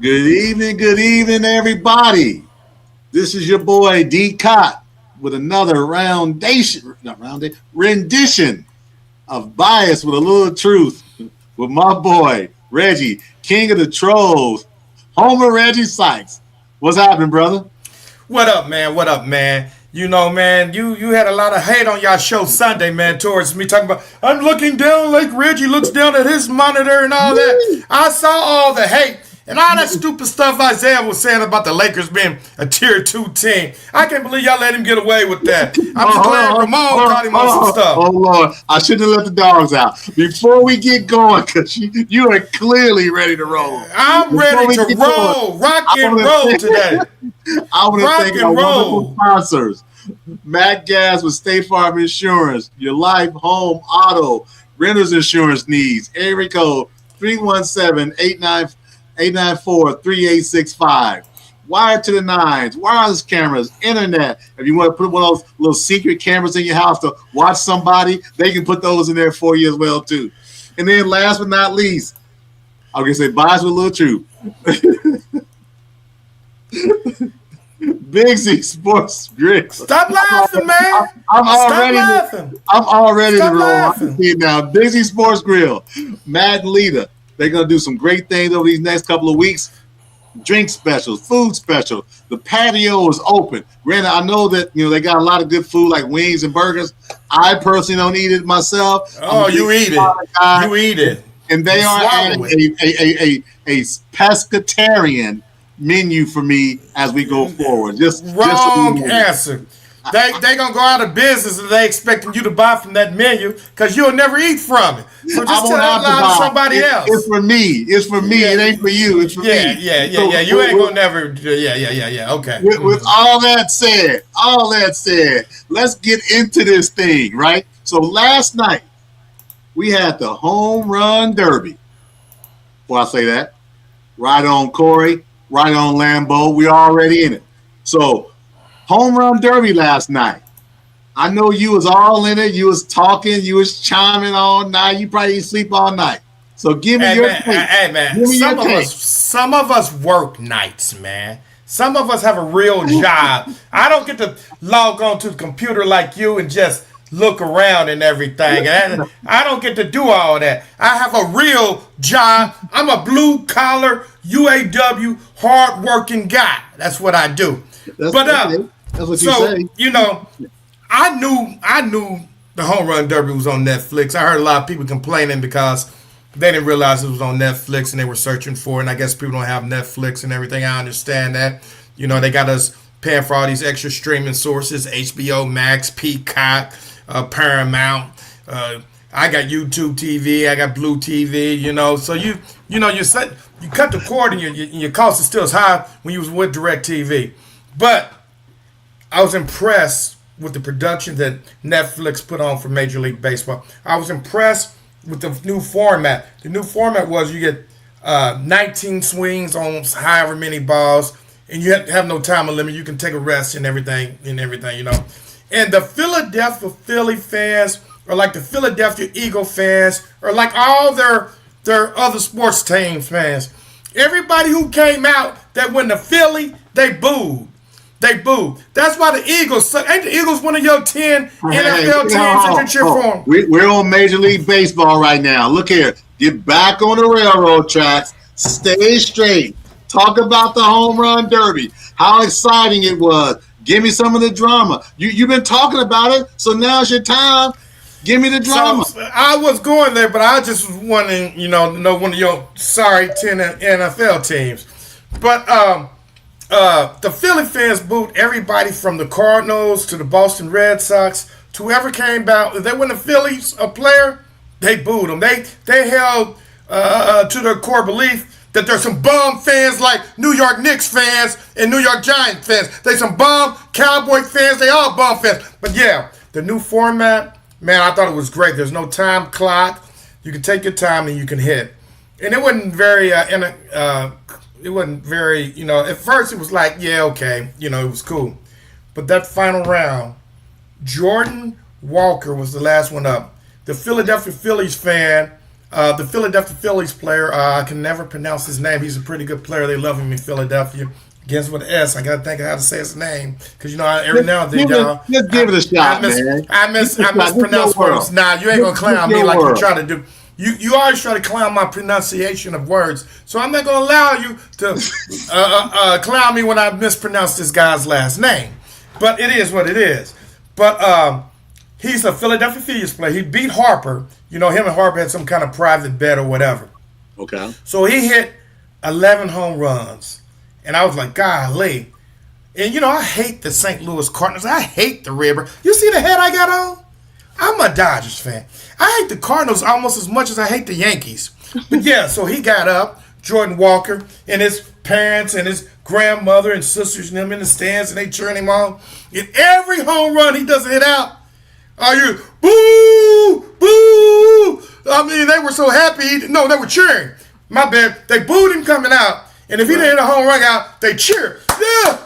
Good evening, everybody. This is your boy DCot with another rendition of Bias with a Little Truth with my boy Reggie, King of the Trolls, Homer Reggie Sykes. What's happening, brother? What up, man? What up, man? You know, man, you had a lot of hate on y'all show Sunday, man, towards me talking about I'm looking down like Reggie looks down at his monitor and all that. I saw all the hate and all that stupid stuff Isaiah was saying about the Lakers being a tier 2 team. I can't believe y'all let him get away with that. I'm just glad Ramon caught him on some stuff. Oh Lord, I shouldn't have let the dogs out. Before we get going, because you are clearly ready to roll. I'm ready to roll. Rock and roll today. I want to thank our wonderful sponsors. Matt Gas with State Farm Insurance, your life, home, auto, renter's insurance needs. Area code 317-894-3865. Wired to the nines, wireless cameras, internet. If you want to put one of those little secret cameras in your house to watch somebody, they can put those in there for you as well too. And then last but not least, I'm going to say Bias with a Little Truth. Big Z Sports Grill. Stop laughing, man. I'm already Stop to roll. I laughing. can see it now. Big Z Sports Grill. Matt and Lita. They're gonna do some great things over these next couple of weeks. Drink specials, food specials. The patio is open. Granted, I know that they got a lot of good food like wings and burgers. I personally don't eat it myself. Oh, you eat it. You eat it. And they are adding a pescatarian menu for me as we go forward. Wrong answer. They gonna go out of business and they expecting you to buy from that menu because you'll never eat from it. So just tell that lie to somebody else. It's for me. It's for me. It ain't for you. It's for me. Yeah. You ain't gonna never. Yeah. Okay. With all that said, let's get into this thing, right? So last night we had the home run derby. Before I say that, right on Corey. Right on Lambeau. We're already in it. So, home run derby last night. I know you was all in it. You was talking. You was chiming all night. You probably didn't sleep all night. So, give me your take. Hey, man. Some of us work nights, man. Some of us have a real job. I don't get to log on to the computer like you and just look around and everything. And I don't get to do all that. I have a real job. I'm a blue-collar, UAW, hard-working guy. That's what I do. That's what you say. I knew the home run derby was on Netflix. I heard a lot of people complaining because they didn't realize it was on Netflix and they were searching for it. And I guess people don't have Netflix and everything. I understand that. They got us paying for all these extra streaming sources, HBO Max, Peacock, Paramount. I got YouTube TV. I got Blue TV. So you cut the cord and your cost is still as high when you was with DirecTV. But I was impressed with the production that Netflix put on for Major League Baseball. I was impressed with the new format. The new format was you get 19 swings on however many balls, and you have no time limit. You can take a rest and everything. And the Philadelphia Philly fans, or like the Philadelphia Eagle fans, or like all their other sports team fans, everybody who came out that went to Philly, they booed. That's why the Eagles suck. Ain't the Eagles one of your 10 NFL teams that you cheer for? We're on Major League Baseball right now. Look here. Get back on the railroad tracks. Stay straight. Talk about the home run derby. How exciting it was. Give me some of the drama. You've been talking about it, so now's your time. Give me the drama. So, I was going there, but I just was wanting, to know one of your 10 NFL teams. But the Philly fans booed everybody from the Cardinals to the Boston Red Sox to whoever came out. If they weren't a Phillies a player, they booed them. They held to their core belief that there's some bum fans like New York Knicks fans and New York Giants fans. There's some bum Cowboy fans. They all bum fans. But yeah, the new format, man, I thought it was great. There's no time clock. You can take your time and you can hit. And it wasn't very, at first it was like, yeah, okay, it was cool. But that final round, Jordan Walker was the last one up. The Philadelphia Phillies fan The Philadelphia Phillies player, I can never pronounce his name. He's a pretty good player. They love him in Philadelphia. Begins with an S. I got to think of how to say his name. Because, every now and then, y'all. Let's give it a shot, man. I mispronounce words. Nah, you ain't going to clown me like you try to do. You always try to clown my pronunciation of words. So I'm not going to allow you to clown me when I mispronounce this guy's last name. But it is what it is. But he's a Philadelphia Phillies player. He beat Harper. Him and Harper had some kind of private bet or whatever. Okay. So he hit 11 home runs. And I was like, golly. And, I hate the St. Louis Cardinals. I hate the Red. You see the hat I got on? I'm a Dodgers fan. I hate the Cardinals almost as much as I hate the Yankees. But, yeah, so he got up, Jordan Walker, and his parents and his grandmother and sisters and them in the stands, and they cheering him on. And every home run he doesn't hit out, you boo, boo. I mean, they were so happy. No, they were cheering. My bad. They booed him coming out. And if he didn't hit a home run out, they cheer. Yeah,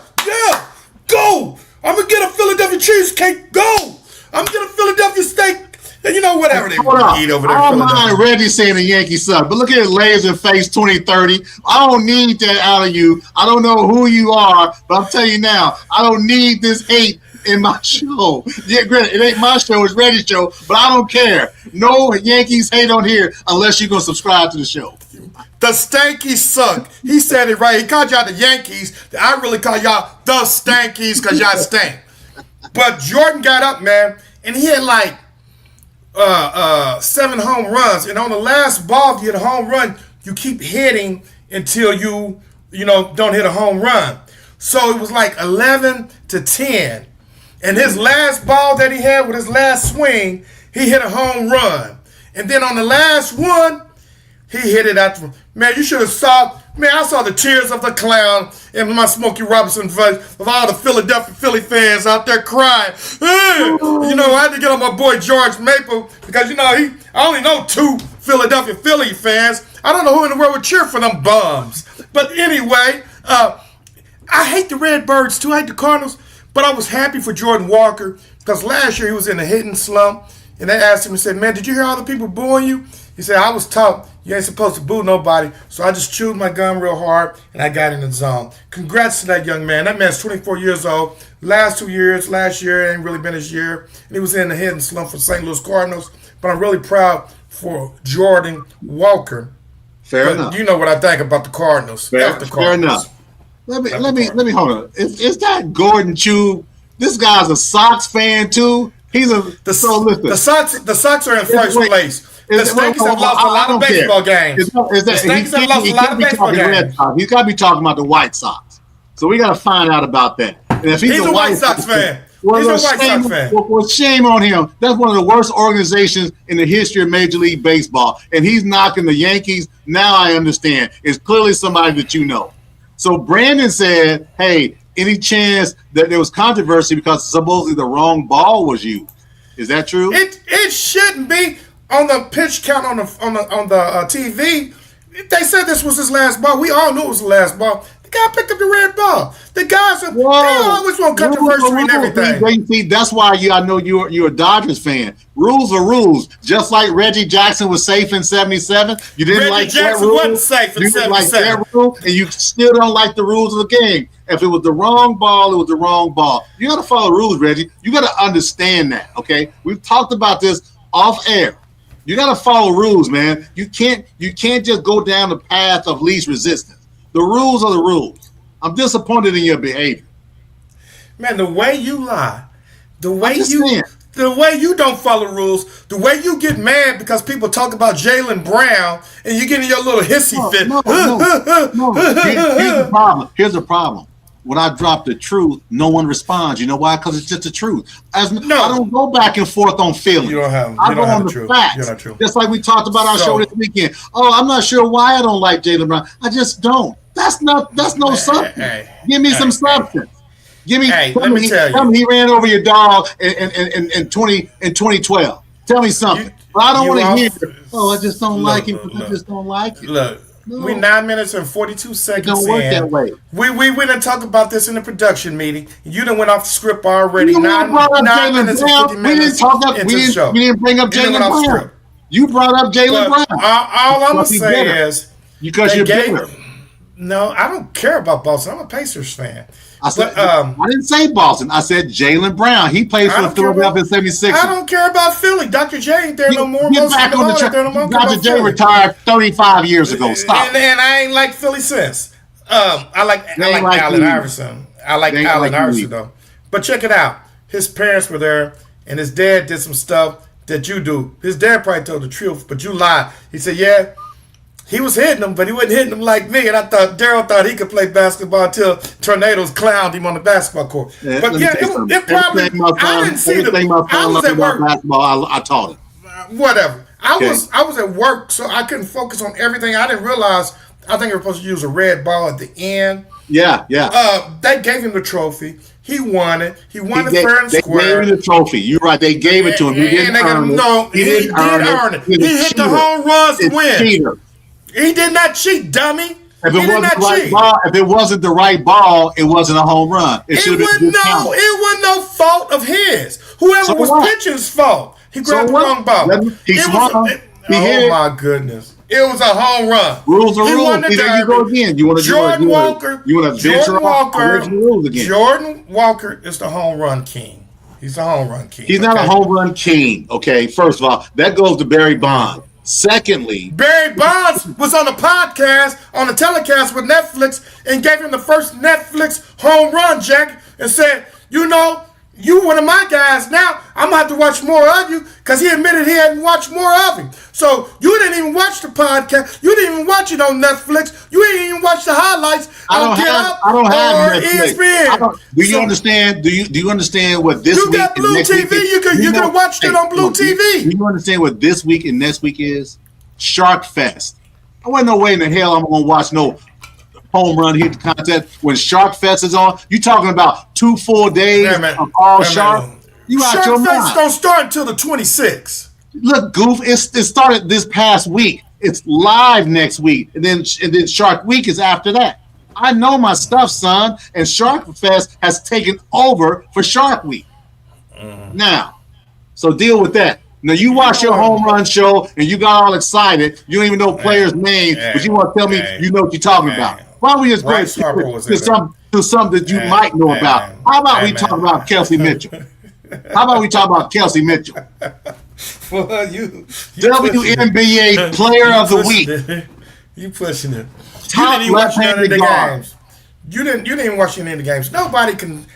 go. I'm going to get a Philadelphia cheesecake. Go. I'm going to get a Philadelphia steak. And whatever they eat over there. I don't mind Reggie saying the Yankees suck, but look at his laser face 2030. I don't need that out of you. I don't know who you are, but I'm telling you now, I don't need this hate in my show. Yeah, granted, it ain't my show, it's Reggie's show, but I don't care. No Yankees hate on here unless you're going to subscribe to the show. The Stankies suck. He said it right. He called y'all the Yankees. I really call y'all the Stankies because y'all stink. But Jordan got up, man, and he had like 7 home runs. And on the last ball, if you hit a home run, you keep hitting until you don't hit a home run. So it was like 11-10. And his last ball that he had with his last swing, he hit a home run. And then on the last one, he hit it out. Man, you should have saw. Man, I saw the tears of the clown in my Smokey Robinson voice of all the Philadelphia Philly fans out there crying. I had to get on my boy George Maple because I only know 2 Philadelphia Philly fans. I don't know who in the world would cheer for them bums. But anyway, I hate the Redbirds too. I hate the Cardinals. But I was happy for Jordan Walker because last year he was in a hitting slump. And they asked him and said, man, did you hear all the people booing you? He said, I was taught you ain't supposed to boo nobody. So I just chewed my gum real hard and I got in the zone. Congrats to that young man. That man's 24 years old. Last year ain't really been his year. And he was in the hitting slump for St. Louis Cardinals. But I'm really proud for Jordan Walker. Fair enough. You know what I think about the Cardinals. Fair enough. Let me hold on. Is that Gordon Chew? This guy's a Sox fan too. He's a the Sox are in first place. The Stankies have lost a lot of baseball games. The Stankies have lost a lot of baseball games. He's got to be talking about the White Sox. So we got to find out about that. And if he's a White Sox fan. Well, shame on him. That's one of the worst organizations in the history of Major League Baseball. And he's knocking the Yankees. Now I understand. It's clearly somebody that you know. So Brandon said, hey, any chance that there was controversy because supposedly the wrong ball was used? Is that true? It shouldn't be. On the pitch count on the TV, they said this was his last ball. We all knew it was the last ball. The guy picked up the red ball. The guys they always want controversy and everything. See, that's why I know you're a Dodgers fan. Rules are rules. Just like Reggie Jackson was safe in '77, you didn't Reggie like Jackson that rule. wasn't safe in '77. Like that rule, and you still don't like the rules of the game. If it was the wrong ball, it was the wrong ball. You got to follow rules, Reggie. You got to understand that. Okay, we've talked about this off air. You got to follow rules, man. You can't just go down the path of least resistance. The rules are the rules. I'm disappointed in your behavior. Man, the way you lie, the way you don't follow rules, the way you get mad because people talk about Jaylen Brown and you get in your little hissy fit. No. Here's the problem. When I drop the truth, no one responds. You know why? Because it's just the truth. I don't go back and forth on feelings. I go on the facts. Just like we talked about our show this weekend. Oh, I'm not sure why I don't like Jaylen Brown. I just don't. That's no substance. Give me some substance. Give me. Let me tell you. He ran over your dog in 2012. Tell me something. But I don't want to hear. Oh, I just don't like him. I just don't like it. Look. No. We 9 minutes and 42 seconds it don't work in. That way. We went and talked about this in the production meeting. You done went off the script already. You 9 minutes and 50 minutes into the show. We didn't bring up Jaylen Brown. You brought up Jaylen But Brown. all I'm gonna Because he's say bitter. is Because they you're gave. bitter. No, I don't care about Boston. I'm a Pacers fan. I said, But I didn't say Boston. I said Jaylen Brown. He plays for the Philadelphia 76ers. I don't care about Philly. Dr. J ain't there no more. Get back on the track. Dr. J retired 35 years ago. Stop. And I ain't like Philly since. I like Allen Iverson. I like Allen Iverson though. But check it out. His parents were there, and his dad did some stuff that you do. His dad probably told the truth, but you lied. He said, yeah, he was hitting them, but he wasn't hitting them like me. And I thought Daryl thought he could play basketball until tornadoes clowned him on the basketball court. Yeah, but yeah, it probably. I didn't see them. I was at work. Basketball, I taught him. Whatever. I was at work, so I couldn't focus on everything. I didn't realize. I think they were supposed to use a red ball at the end. Yeah. They gave him the trophy. He won it. He won it fair and square. They gave him the trophy. You're right. They gave it to him. He didn't earn it. No, he did earn it. He hit the home runs to win. Cheater. He did not cheat, dummy. If it wasn't the right ball, it wasn't a home run. It wasn't no fault of his. Whoever was pitching's fault. He grabbed the wrong ball. He swung. Oh my goodness. It was a home run. Rules are rules. Here you go again. You want to Jordan Walker. You want to venture off the rules again. Jordan Walker is the home run king. He's the home run king. He's not a home run king. Okay, first of all, that goes to Barry Bonds. Secondly, Barry Bonds was on the podcast, on the telecast with Netflix, and gave him the first Netflix home run, Jack, and said, you one of my guys now. I'm going to have to watch more of you, because he admitted he hadn't watched more of him. So you didn't even watch the podcast. You didn't even watch it on Netflix. You didn't even watch the highlights on Get Up or ESPN. Do you understand? Do you understand what this week? You got Blue TV. You could have watched it on Blue TV. Do you understand what this week and next week is? Shark Fest. I wasn't no way in the hell I'm going to watch no home run hit contest when Shark Fest is on. You talking about 2 full days of all shark? You out your mind. Shark Fest don't start until the 26th. Look, goof, it started this past week. It's live next week, and then Shark Week is after that. I know my stuff, son, and Shark Fest has taken over for Shark Week. Now, so deal with that. Now, you watch your home run show, and you got all excited. You don't even know players' names, but you want to tell me you know what you're talking about. Why don't we just go to something that you might know about? How about we talk about Kelsey Mitchell? How about we talk about Kelsey Mitchell? Well, you WNBA Player of the Week. You pushing it. Top left-handed guard. You didn't even watch any of the games. Nobody can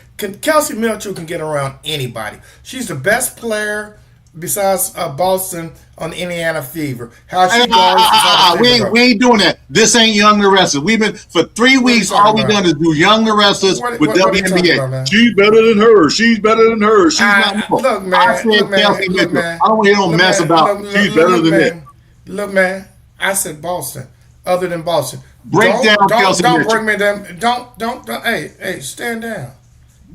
Kelsey Mitchell can get around anybody. She's the best player besides Boston on the Indiana Fever. How she goes? We ain't doing that. This ain't Young the Wrestlers. We've been for 3 weeks. All we've done is do Young the Wrestlers with WNBA. She's better than her. She's better than her. She's not. Look, man. I said Kelsey Mitchell. I don't want to hear no mess about she's better than it. Look, man. I said Boston. Other than Boston, break down Kelsey Mitchell. Don't bring me down. Don't. Hey, stand down.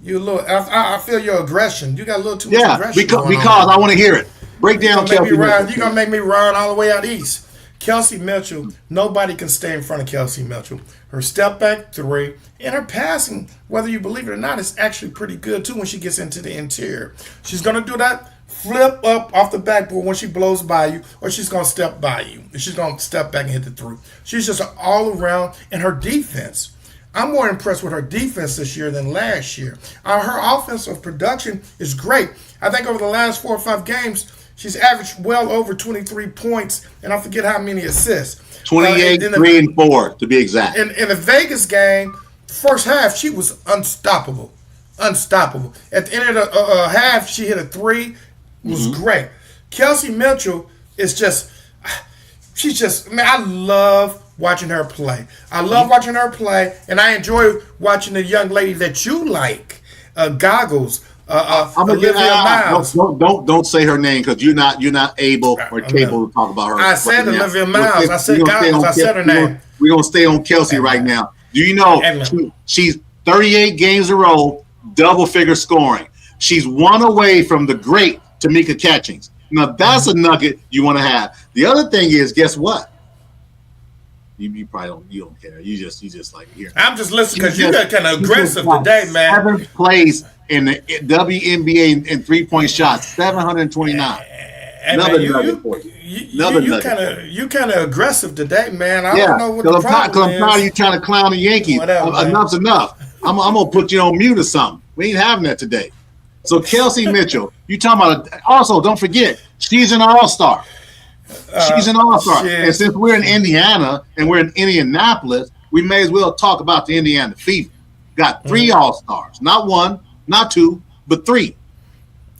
You little. I feel your aggression. You got a little too much aggression. Because I want to hear it. Break down Kelsey Mitchell. You're gonna make me run all the way out east. Kelsey Mitchell. Nobody can stay in front of Kelsey Mitchell. Her step back three and her passing, whether you believe it or not, is actually pretty good too when she gets into the interior. She's gonna do that flip up off the backboard when she blows by you, or she's gonna step by you. She's gonna step back and hit the three. She's just an all around, and her defense. I'm more impressed with her defense this year than last year. Her offensive production is great. I think over the last 4 or 5 games, she's averaged well over 23 points, and I forget how many assists. 28, 3, and 4, to be exact. In the Vegas game, first half, she was unstoppable. Unstoppable. At the end of the half, she hit a 3. It was great. Kelsey Mitchell is just, I love watching her play. I love watching her play, and I enjoy watching the young lady that you like, Goggles, Olivia Miles. Don't say her name because you're not able or capable to talk about her. I said Olivia Miles. I said Goggles. I said her name. We're gonna stay on Kelsey right now. Do you know she's 38 games in a row, double-figure scoring. She's 1 away from the great Tamika Catchings. Now that's a nugget you want to have. The other thing is, guess what? You probably don't care. You just like here. I'm just listening because you got kind of aggressive today, man. 7th place in the WNBA in 3-point shots, 729. Hey man, Another nugget for you. Another nugget for you. you kind of aggressive today, man. I Yeah, don't know what the because problem I'm tired of is. you trying to clown the Yankees. Whatever, man. Enough's enough. I'm gonna put you on mute or something. We ain't having that today. So Kelsey Mitchell, you talking about? Also, don't forget, she's an all-star. She's an all-star. And Shit. since we're in Indiana and we're in Indianapolis, we may as well talk about the Indiana Fever. Got three all-stars, not one, not two, but three.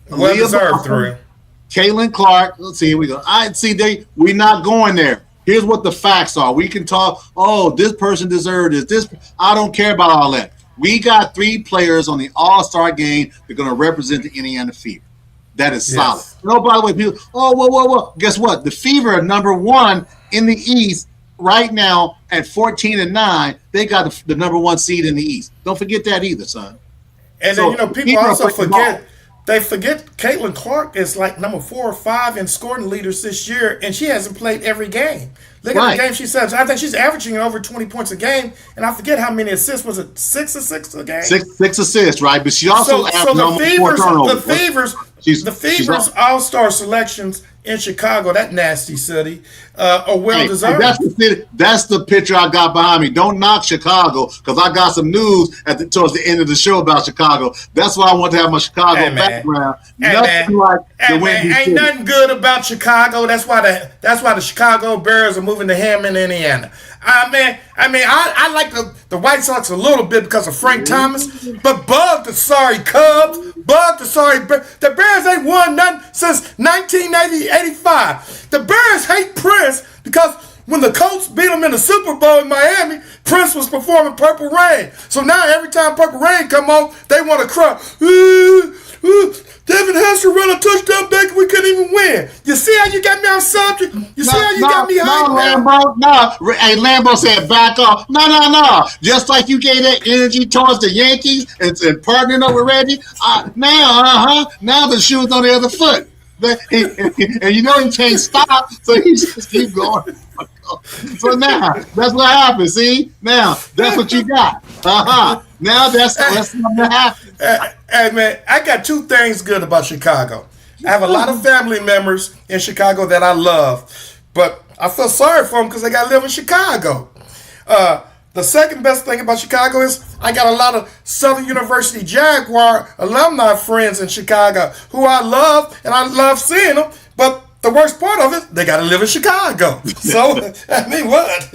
Well Leah deserved Boston, 3. Kaylin Clark. Let's see, here we go. I see we're not going there. Here's what the facts are. We can talk, oh, this person deserved this. I don't care about all that. We got 3 players on the All-Star game that are going to represent the Indiana Fever. That is solid. Yes. No, by the way, people, oh, whoa. Guess what? The Fever are number 1 in the East right now at 14-9. They got the number 1 seed in the East. Don't forget that either, son. And So then people Fever are also playing ball. forget. They forget Caitlin Clark is like number 4 or 5 in scoring leaders this year, and she hasn't played every game. Look at Right. the game she says. I think she's averaging over 20 points a game, and I forget how many assists. Was it 6 a game? Six assists, right? But she also So averaged the almost 4 turnovers. The Fevers All-Star selections in Chicago, that nasty city, are well Hey, deserved. that's the picture I got behind me. Don't knock Chicago because I got some news towards the end of the show about Chicago. That's why I want to have my Chicago Hey, man. background. Hey, Nothing man. like the Hey, Windy man, ain't City. nothing good about Chicago. That's why the Chicago Bears are moving to Hammond, Indiana. I like the White Sox a little bit because of Frank Thomas, but bug the sorry Cubs, bug the sorry Bears. The Bears ain't won nothing since 1985. The Bears hate Prince because when the Colts beat them in the Super Bowl in Miami, Prince was performing Purple Rain. So now every time Purple Rain come on, they want to cry. Devin Hester run a touchdown back and we couldn't even win. You see how you got me on subject? You see how you got me hyped now? Lambo, no. Hey, Lambo said back off. No. Just like you gave that energy towards the Yankees and partnering up with Reggie. Now the shoe's on the other foot. And you know he can't stop, so he just keep going. So now that's what happens. See, now that's what you got. Now that's something that happens. Hey man, I got 2 things good about Chicago. I have a lot of family members in Chicago that I love, but I feel sorry for them because they got to live in Chicago. The second best thing about Chicago is I got a lot of Southern University Jaguar alumni friends in Chicago who I love, and I love seeing them, but the worst part of it, they got to live in Chicago. So, what?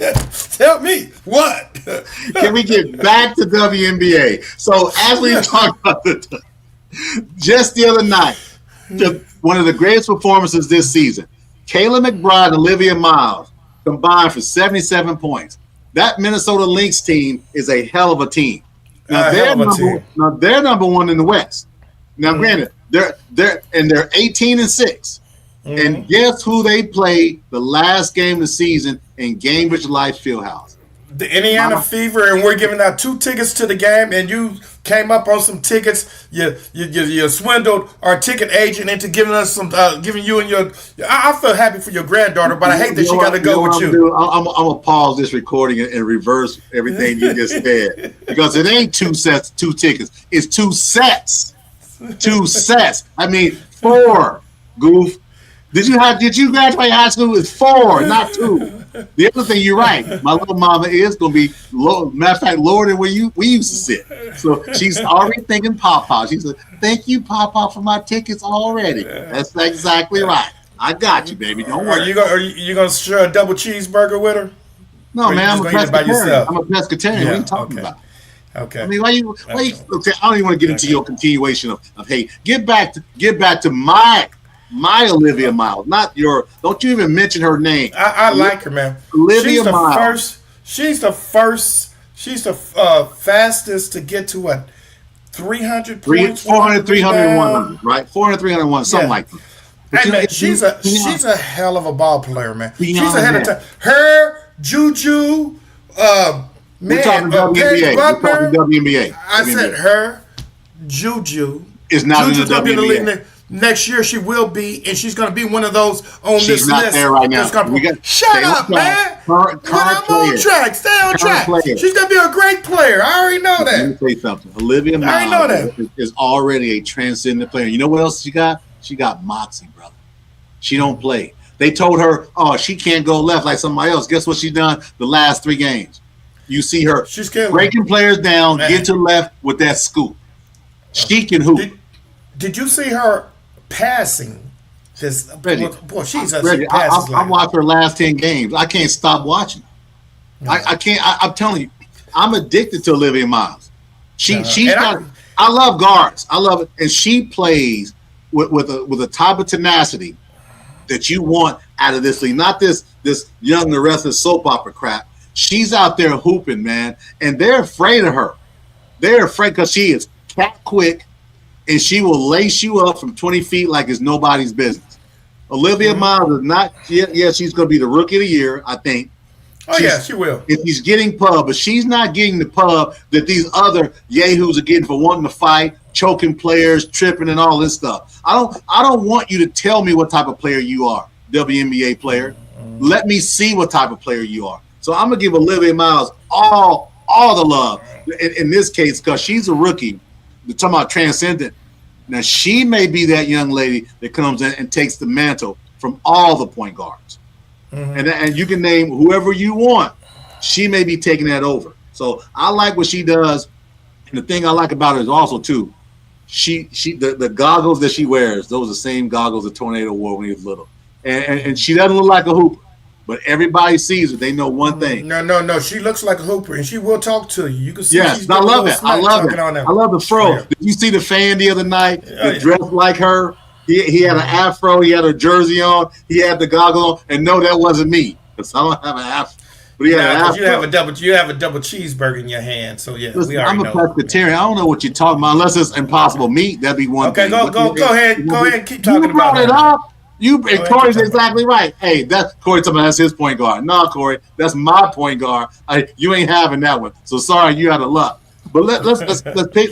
Tell me, what? Can we get back to WNBA? So, as we talked about just the other night, one of the greatest performances this season, Kayla McBride and Olivia Miles combined for 77 points. That Minnesota Lynx team is a hell of a team. Now, they're number 1 in the West. Now, granted, they're 18-6. And guess who they played the last game of the season in Gainbridge Life Fieldhouse? The Indiana Fever, and we're giving out 2 tickets to the game, and you came up on some tickets. You swindled our ticket agent into giving us some, giving you and your. I feel happy for your granddaughter, but I hate that she got to go with you. I'm gonna pause this recording and reverse everything you just said because it ain't 2 sets, 2 tickets. It's 2 sets, 2 sets. I mean 4. Goof. Did you graduate high school with 4, not 2? The other thing, you're right. My little mama is going to be low, matter of fact, lower than where we used to sit. So she's already thinking Papa. She said, "Thank you, Papa, for my tickets already." That's exactly right. I got you, baby. Don't worry. Are you gonna share a double cheeseburger with her? No, man. I'm a pescatarian. I'm a pescatarian. Yeah, what are you talking about? Okay. I mean, why you? Okay, I don't even want to get into your continuation of hate. Get back to my Olivia Miles, not your. Don't you even mention her name. I like her, man. Olivia Miles. She's the fastest to get to what 300 points. 400, 300, 100, right? 400, 300, 100, something like that. Hey, man, she's a hell of a ball player, man. She's ahead of time. Her, Juju, We're talking WNBA. We're talking WNBA. I said her, Juju. Is not in the Juju's gonna be in the WNBA. league next year. She will be, and she's going to be one of those on She's this not list. there right now. Shut up, man. Current I'm on track. Stay on track. player. She's going to be a great player. I already know Let me that. tell you something. Olivia I know Miles is already a transcendent player. You know what else she got? She got moxie, brother. She don't play. They told her, oh, she can't go left like somebody else. Guess what she's done the last 3 games? You see her She's killing. breaking players down, Man. get to left with that scoop. She can hoop. Did you see her passing? This Reggie, boy, she's a Reggie, I watched her last 10 games. I can't stop watching. I can't. I'm telling you, I'm addicted to Olivia Miles. She's got. I love guards. I love it, and she plays with a type of tenacity that you want out of this league. Not this young the restless soap opera crap. She's out there hooping, man, and they're afraid of her. They're afraid because she is cat quick, and she will lace you up from 20 feet like it's nobody's business. Olivia Miles is not. Yeah, she's going to be the rookie of the year, I think. Oh, yeah, she will. If he's getting pub, but she's not getting the pub that these other yahoos are getting for wanting to fight, choking players, tripping, and all this stuff. I don't want you to tell me what type of player you are, WNBA player. Let me see what type of player you are. So I'm gonna give Olivia Miles all the love in this case because she's a rookie. We're talking about transcendent. Now she may be that young lady that comes in and takes the mantle from all the point guards. And you can name whoever you want. She may be taking that over. So I like what she does. And the thing I like about her is also too, the goggles that she wears, those are the same goggles that Tornado wore when he was little. And she doesn't look like a hooper. But everybody sees her. They know one thing. No. She looks like a hooper, and she will talk to you. You can see. Yes, I love it. I love it. I love the fro. Did you see the fan the other night that dressed like her? He had an afro. He had a jersey on. He had the goggle on. And no, that wasn't me because I don't have an afro. But he had an afro. You have a double cheeseburger in your hand. So yeah, listen, I'm a pescatarian. I don't know what you're talking about unless it's impossible meat. That'd be one thing. Okay, go ahead. Go ahead and keep talking about it. And Corey's exactly right. Hey, that's Corey talking about that's his point guard. No, Corey, that's my point guard. You ain't having that one. So sorry, you out of luck. But let's pick.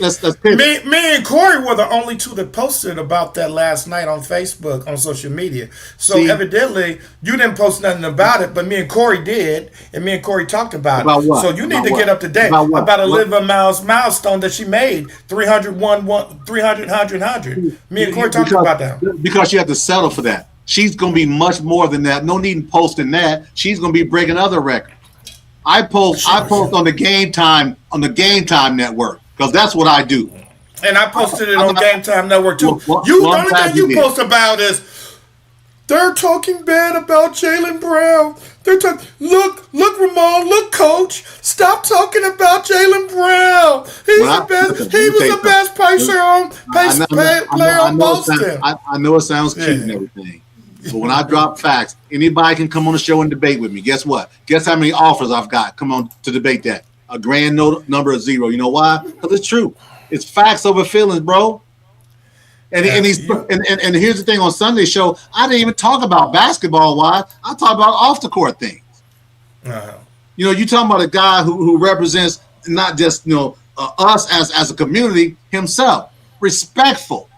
Me and Corey were the only two that posted about that last night on Facebook, on social media. So evidently you didn't post nothing about it, but me and Corey did, and me and Corey talked about it. What? So you need to get up to date about Olivia Miles milestone that she made 300, 100. Me and Corey talked about that. Because you have to settle for that. She's going to be much more than that. No need in posting that. She's going to be breaking other records. I post on the Game Time network because that's what I do. And I posted it on Game Time Network too. The only thing you post about is they're talking bad about Jaylen Brown. They're talking. Look, Ramon. Look, Coach. Stop talking about Jaylen Brown. He's the best. He was the best player on Boston. I know it sounds cute and everything. But when I drop facts, anybody can come on the show and debate with me. Guess what? Guess how many offers I've got? Come on to debate that. A grand number of 0. You know why? Because it's true. It's facts over feelings, bro. And here's the thing on Sunday's show, I didn't even talk about basketball wise. I talk about off the court things. You talking about a guy who represents not just us as a community, himself, respectful.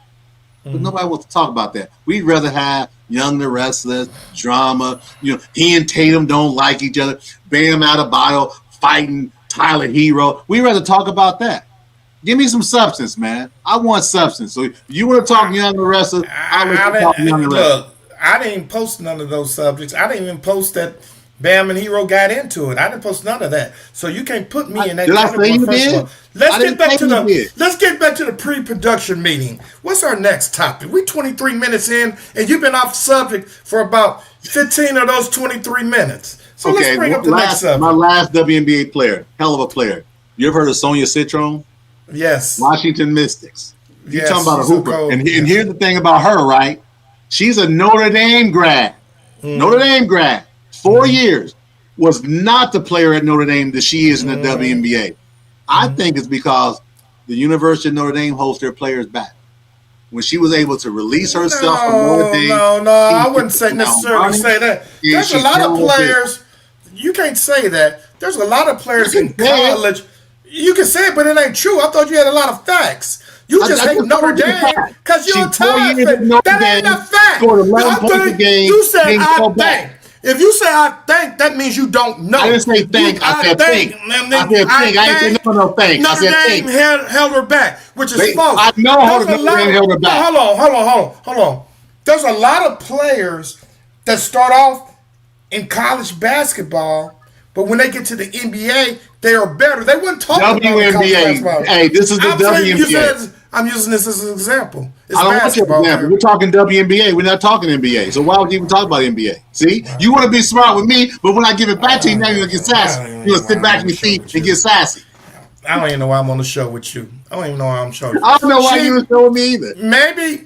But nobody wants to talk about that. We'd rather have Young the Restless, drama. He and Tatum don't like each other. Bam Adebayo fighting Tyler Hero. We'd rather talk about that. Give me some substance, man. I want substance. So if you want to talk Young the Restless, I'll let you talk Young the Restless. Look, I didn't post none of those subjects. I didn't even post that Bam and Hero got into it. I didn't post none of that. So you can't put me in that category. Let's get back to the pre-production meeting. What's our next topic? We 23 minutes in, and you've been off subject for about 15 of those 23 minutes. So let's bring up the next subject. My last WNBA player, hell of a player. You ever heard of Sonia Citron? Yes. Washington Mystics. You're talking about a hooper. And here's the thing about her, right? She's a Notre Dame grad. Notre Dame grad. 4 years. Was not the player at Notre Dame that she is in the WNBA. I think it's because the University of Notre Dame holds their players back. When she was able to release herself from Notre Dame. No, I wouldn't necessarily say that. There's a lot of players. You can't say that. There's a lot of players in college. You can say it, but it ain't true. I thought you had a lot of facts. You just hate Notre Dame because you're a Tide fan. That ain't a fact. You said I think. If you say I think, that means you don't know. I didn't say think. I said think. I ain't say no think. Notre Dame held her back, which is false. I know Notre Dame held her back. Hold on. There's a lot of players that start off in college basketball, but when they get to the NBA, they are better. They weren't talking about the college WNBA. basketball. Hey, this is the I'm saying WNBA. I'm using this as an example. It's I don't want your basketball example. here. We're talking WNBA. We're not talking NBA. So why would you even talk about NBA? See, you want to be smart with me, but when I give it back to you, now you're gonna get sassy. You're gonna sit back in your seat and get sassy. I don't even know why I'm on the show with you. I don't even know why I'm showing you. I don't know why you were showing me either.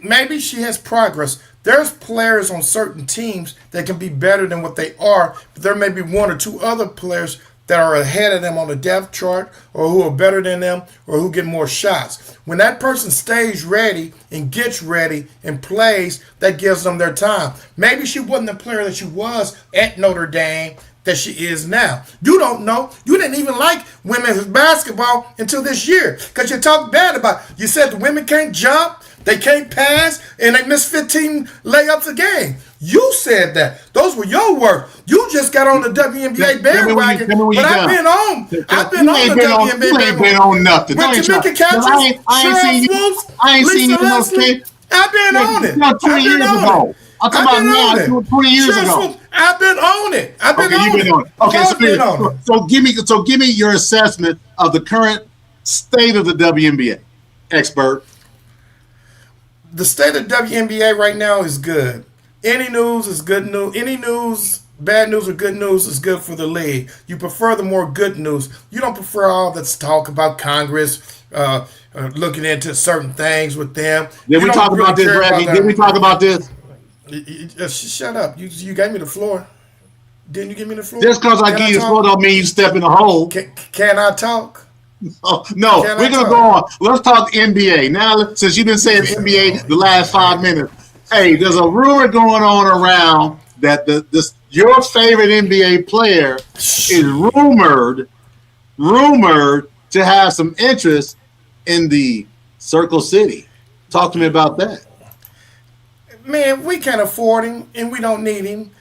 Maybe she has progress. There's players on certain teams that can be better than what they are, but there may be one or two other players that are ahead of them on the depth chart or who are better than them or who get more shots. When that person stays ready and gets ready and plays, that gives them their time. Maybe she wasn't the player that she was at Notre Dame that she is now. You don't know. You didn't even like women's basketball until this year because you talked bad about it. You said the women can't jump, they can't pass, and they miss 15 layups a game. You said that. Those were your words. You just got on the WNBA bandwagon, but I've been on the WNBA bandwagon. You ain't been on nothing. With Tamika Catchings, Cheryl Swoops, Lisa Leslie, I've been on it. 20 years ago. I'm talking about now, 20 years ago. I've been on it. I've been on it. Okay, so give me your assessment of the current state of the WNBA, expert. The state of WNBA right now is good. Any news is good news. Any news, bad news or good news is good for the league. You prefer the more good news. You don't prefer all this talk about Congress looking into certain things with them. Did we talk about this, Reggie? Did we talk about this? Shut up. You gave me the floor. Didn't you give me the floor? Just because I give you the floor don't mean you step in the hole. Can I talk? Oh, no, we're going to go on. Let's talk NBA. Now, since you've been saying NBA the last 5 minutes, hey, there's a rumor going on around that your favorite NBA player is rumored to have some interest in the Circle City. Talk to me about that. Man, we can't afford him, and we don't need him.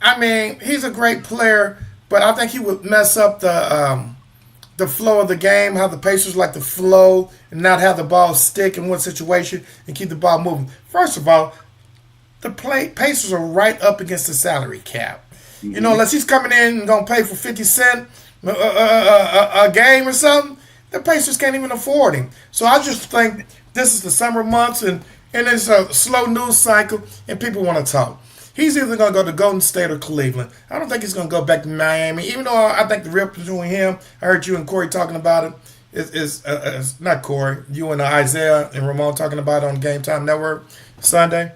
I mean, he's a great player, but I think he would mess up the flow of the game, how the Pacers like to flow and not have the ball stick in one situation and keep the ball moving. First of all, the Pacers are right up against the salary cap. Mm-hmm. You know, unless he's coming in and going to pay for 50 cents a game or something, the Pacers can't even afford him. So I just think this is the summer months and it's a slow news cycle and people want to talk. He's either going to go to Golden State or Cleveland. I don't think he's going to go back to Miami, even though I think the rift between him, I heard you and Corey talking about it, is not Corey, you and Isaiah and Ramon talking about it on Game Time Network Sunday.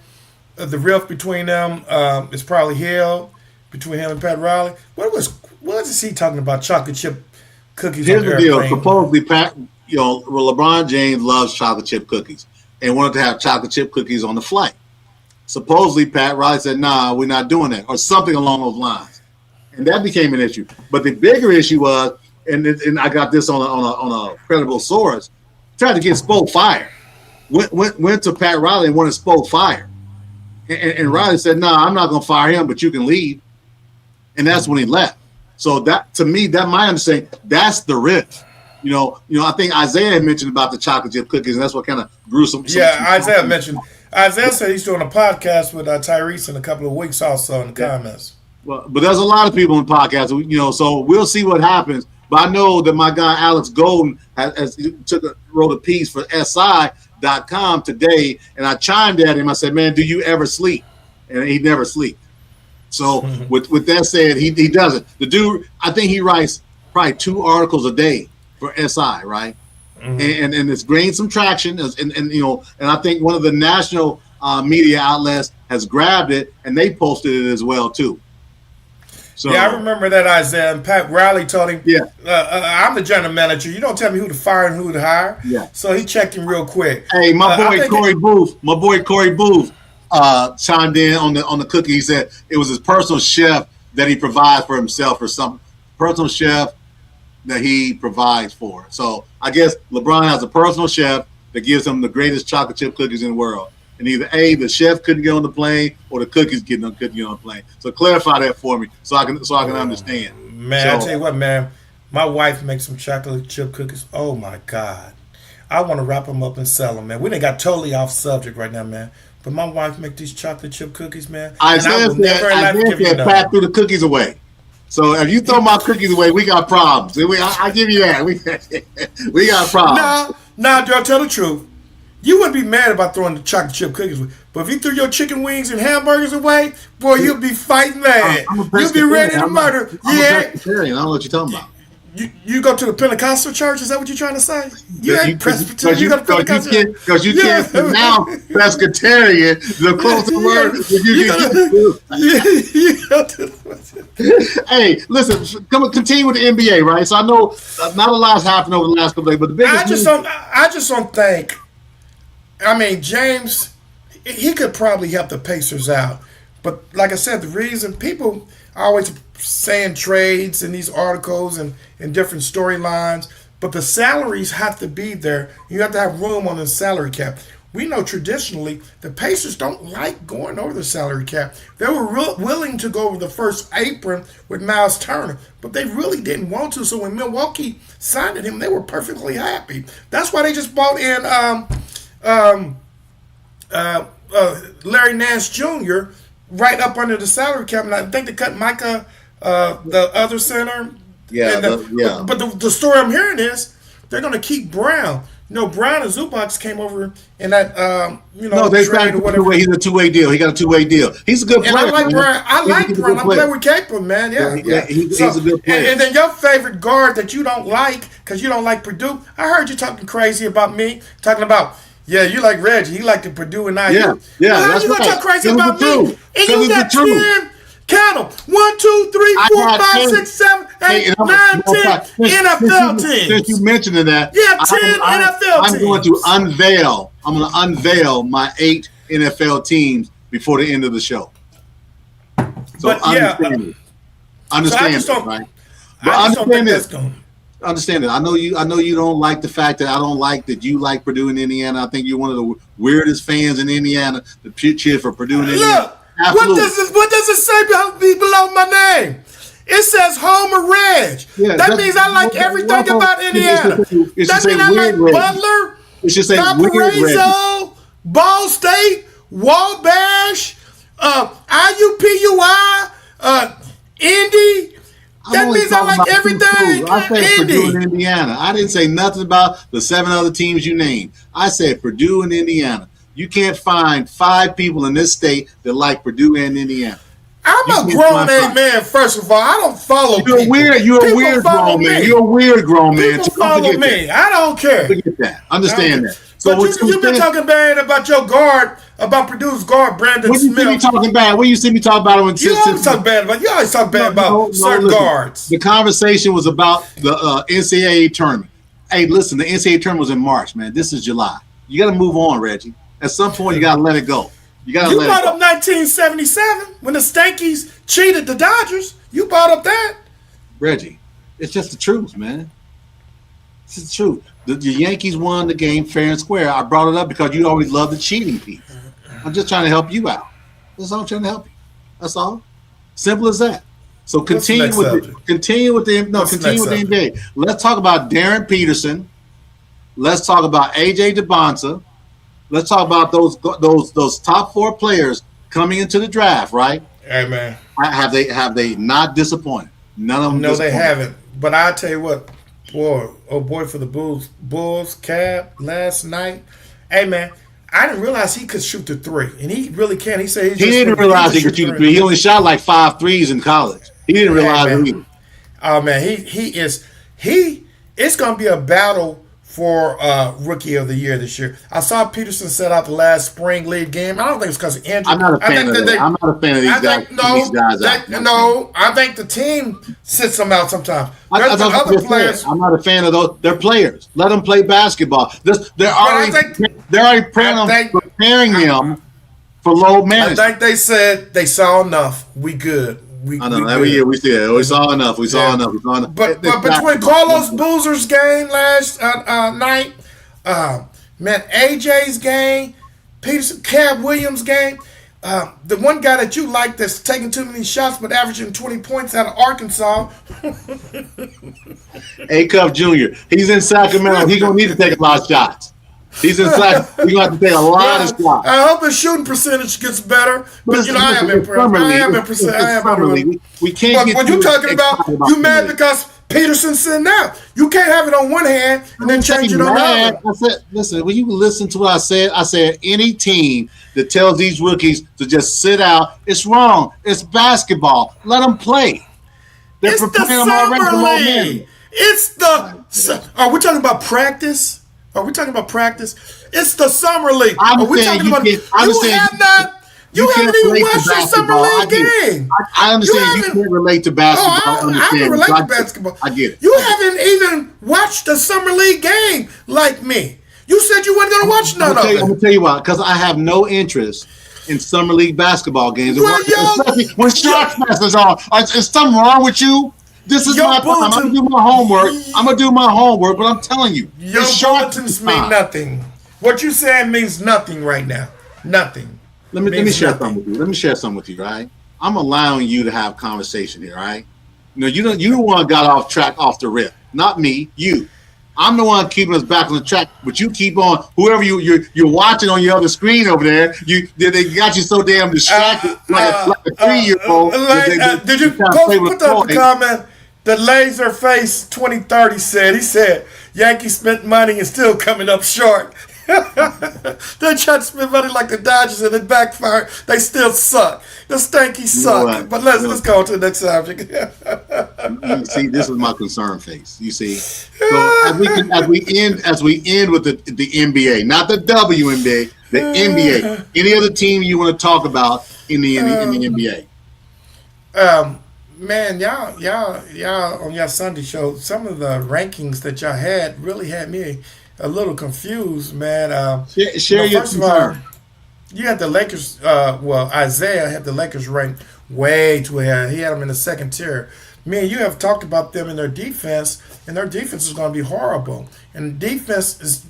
The rift between them is probably held between him and Pat Riley. What is he talking about? Chocolate chip cookies. Here's the deal. Supposedly, Pat, LeBron James loves chocolate chip cookies and wanted to have chocolate chip cookies on the flight. Supposedly, Pat Riley said, "Nah, we're not doing that," or something along those lines, and that became an issue. But the bigger issue was, and I got this on a credible source, tried to get Spo fired. Went to Pat Riley and wanted Spo fired, and Riley said, "Nah, I'm not going to fire him, but you can leave," and that's when he left. So that, to me, that my understanding, that's the rift. I think Isaiah had mentioned about the chocolate chip cookies, and that's what kind of grew some. Isaiah mentioned. Isaiah said he's doing a podcast with Tyrese in a couple of weeks also in the comments. Well, but there's a lot of people in podcasts, so we'll see what happens. But I know that my guy Alex Golden wrote a piece for SI.com today, and I chimed at him. I said, "Man, do you ever sleep?" And he never sleeps. So with that said, he doesn't. The dude, I think he writes probably 2 articles a day for SI, right? Mm-hmm. And it's gained some traction, and I think one of the national media outlets has grabbed it, and they posted it as well too. So yeah, I remember that, Isaiah. And Pat Riley told him, "Yeah, I'm the general manager. You don't tell me who to fire and who to hire." Yeah. So he checked him real quick. Hey, my boy Corey Booth, chimed in on the cookie. He said it was his personal chef that he provides for himself or something. Personal chef that he provides for. So I guess LeBron has a personal chef that gives him the greatest chocolate chip cookies in the world. And either the chef couldn't get on the plane or the cookies couldn't get on the plane. So clarify that for me so I can understand. Man, I tell you what, man, my wife makes some chocolate chip cookies. Oh my God. I want to wrap them up and sell them, man. We done got totally off subject right now, man. but my wife make these chocolate chip cookies, man, and I Isaiah will said, never in life Isaiah give you said, none. Pat threw the cookies away. So if you throw my cookies away, we got problems. I give you that. We got problems. Nah, girl, tell the truth. You wouldn't be mad about throwing the chocolate chip cookies away. But if you threw your chicken wings and hamburgers away, boy, you'll be fighting mad. I'm a You'll be ready to murder. I'm a Yeah. Presbyterian. I don't know what you're talking about. You go to the Pentecostal church? Is that what you're trying to say? You ain't Presbyterian. You go to Pentecostal church? Because you can't pronounce Presbyterian, the closest word you can get. Hey, listen, continue with the NBA, right? So I know not a lot's happened over the last couple days, but the biggest I just don't think. I mean, James, he could probably help the Pacers out. But like I said, the reason people are always saying trades in these articles and different storylines, but the salaries have to be there. You have to have room on the salary cap. We know traditionally the Pacers don't like going over the salary cap. They were willing to go over the first apron with Miles Turner, but they really didn't want to. So when Milwaukee signed him, they were perfectly happy. That's why they just bought in Larry Nance Jr. right up under the salary cap, and I think they cut Micah, the other center. Yeah, But the story I'm hearing is they're going to keep Brown. You know, Brown and Zubac came over in that, they trade or whatever. He's a two-way deal. He got a two-way deal. He's a good player. And I like Brown. I like Brown. I'm playing with Caper, man. Yeah. He's a good player. And then your favorite guard that you don't like because you don't like Purdue. I heard you talking crazy about me, talking about. Yeah, you like Reggie. He like the Purdue and I. Yeah. Well, how you gonna talk crazy about me? And you got 10, count them. 1, 2, 3, 4, 5, 6, 7, 8, 9, 10 NFL teams. Since you mentioned that, yeah, 10 NFL teams. I'm going to unveil my 8 NFL teams before the end of the show. So understand it, right? But understand this. Understand it. I know you don't like the fact that I don't like that you like Purdue and Indiana. I think you're one of the weirdest fans in Indiana to cheer for Purdue and Indiana. Look, what does it say below my name? It says Homer Reg. Yeah, that means I like everything about Indiana. That means I like Butler, it should say Valparaiso, Ball State, Wabash, IUPUI, Indy. That means I like everything. I said Purdue and Indiana. I didn't say nothing about the 7 other teams you named. I said Purdue and Indiana. You can't find 5 people in this state that like Purdue and Indiana. I'm a grown man, first of all. I don't follow people. You're a weird grown man. You're a weird grown man. People follow me. I don't care. Forget that. Understand that. So you've been talking bad about your guard, about Purdue's guard, Brandon Smith. When you see me talking bad, when you see me talk about it, you always talk bad about certain guards. The conversation was about the NCAA tournament. Hey, listen, the NCAA tournament was in March, man. This is July. You got to move on, Reggie. At some point, you got to let it go. You brought up 1977 when the Stankies cheated the Dodgers. You brought up that. Reggie, it's just the truth, man. It's the truth. The Yankees won the game fair and square. I brought it up because you always love the cheating piece. I'm just trying to help you out. That's all I'm trying to help you. That's all. Simple as that. So continue with the NBA. Let's talk about Darren Peterson. Let's talk about AJ DeBonsa. Let's talk about those top 4 players coming into the draft, right? Hey, man. Have they not disappointed? None of them. No, they haven't. But I tell you what, boy, for the Bulls, Cab last night. Hey, man, I didn't realize he could shoot the 3, and he really can. He said he didn't realize he could shoot the 3. He only shot like 5 threes in college. He didn't realize it either. Oh man, it's gonna be a battle for Rookie of the Year this year. I saw Peterson set out the last spring league game. I don't think it's because of injury. I'm not a fan of that. I'm not a fan of these guys. I think the team sits them out sometimes. Other players. I'm not a fan of those. They're players. Let them play basketball. They're already preparing them for load management. I think they said they saw enough. We good. I know every year we see it. We saw enough. We saw enough. But between Carlos Boozer's game last night, man, AJ's game, Peterson, Cab Williams' game, the one guy that you like that's taking too many shots but averaging 20 points out of Arkansas, A. Cuff Jr. He's in Sacramento. He's gonna need to take a lot of shots. He's in slack. You're going to have to take a lot of shots. I hope his shooting percentage gets better. But, I am impressed. We can't get what you're talking about, you mad because Peterson's sitting out. You can't have it on one hand and then change it on the other. I said, listen, when you listen to what I said any team that tells these rookies to just sit out, it's wrong. It's basketball. Let them play. They're preparing them already. It's the. Are we talking about practice? It's the summer league. Are we talking about? You have not. You haven't even watched the summer league game. I understand you can't relate to basketball. I can relate to basketball. I get it. You haven't even watched the summer league game like me. You said you weren't going to watch none of it. I'm going to tell you why. Because I have no interest in summer league basketball games. Especially when Sharks is on. Is something wrong with you? This is my time. I'm going to do my homework. But I'm telling you. Your bulletins mean nothing. What you saying means nothing right now. Nothing. Let me share something with you, right? I'm allowing you to have conversation here, right? You the one got off track off the rip, not me. You. I'm the one keeping us back on the track, but you keep on. Whoever you're watching on your other screen over there, they got you so damn distracted, like a 3-year-old. Did you put up the comment? The laser face 2030 said Yankees spent money and still coming up short. They tried to spend money like the Dodgers and it backfired. They still suck. The Stankies suck. But let's go on to the next subject. You see, this is my concern face. You see, so as we end with the NBA, not the WNBA, the NBA. Any other team you want to talk about in the NBA? Man, y'all on your Sunday show, some of the rankings that y'all had really had me a little confused, man. Share your concern. You had the Lakers. Isaiah had the Lakers ranked way too high. He had them in the second tier. Me and you have talked about them in their defense, and their defense is going to be horrible. And defense is,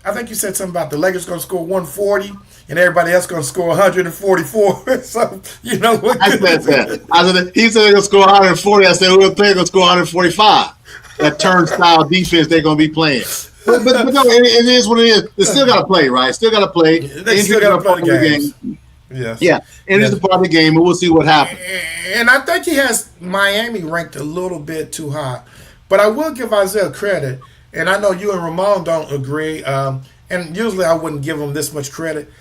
I think you said something about the Lakers going to score 140, and everybody else going to score 144. So what? I said that. He said they're going to score 140. I said they're going to score 145. That turnstile defense they're going to be playing. But no, it is what it is. They still got to play, right? Still got to play. They still got to play the game. Yes. Yeah, it is a part of the game, and we'll see what happens. And I think he has Miami ranked a little bit too high. But I will give Isaiah credit, and I know you and Ramon don't agree, and usually I wouldn't give him this much credit,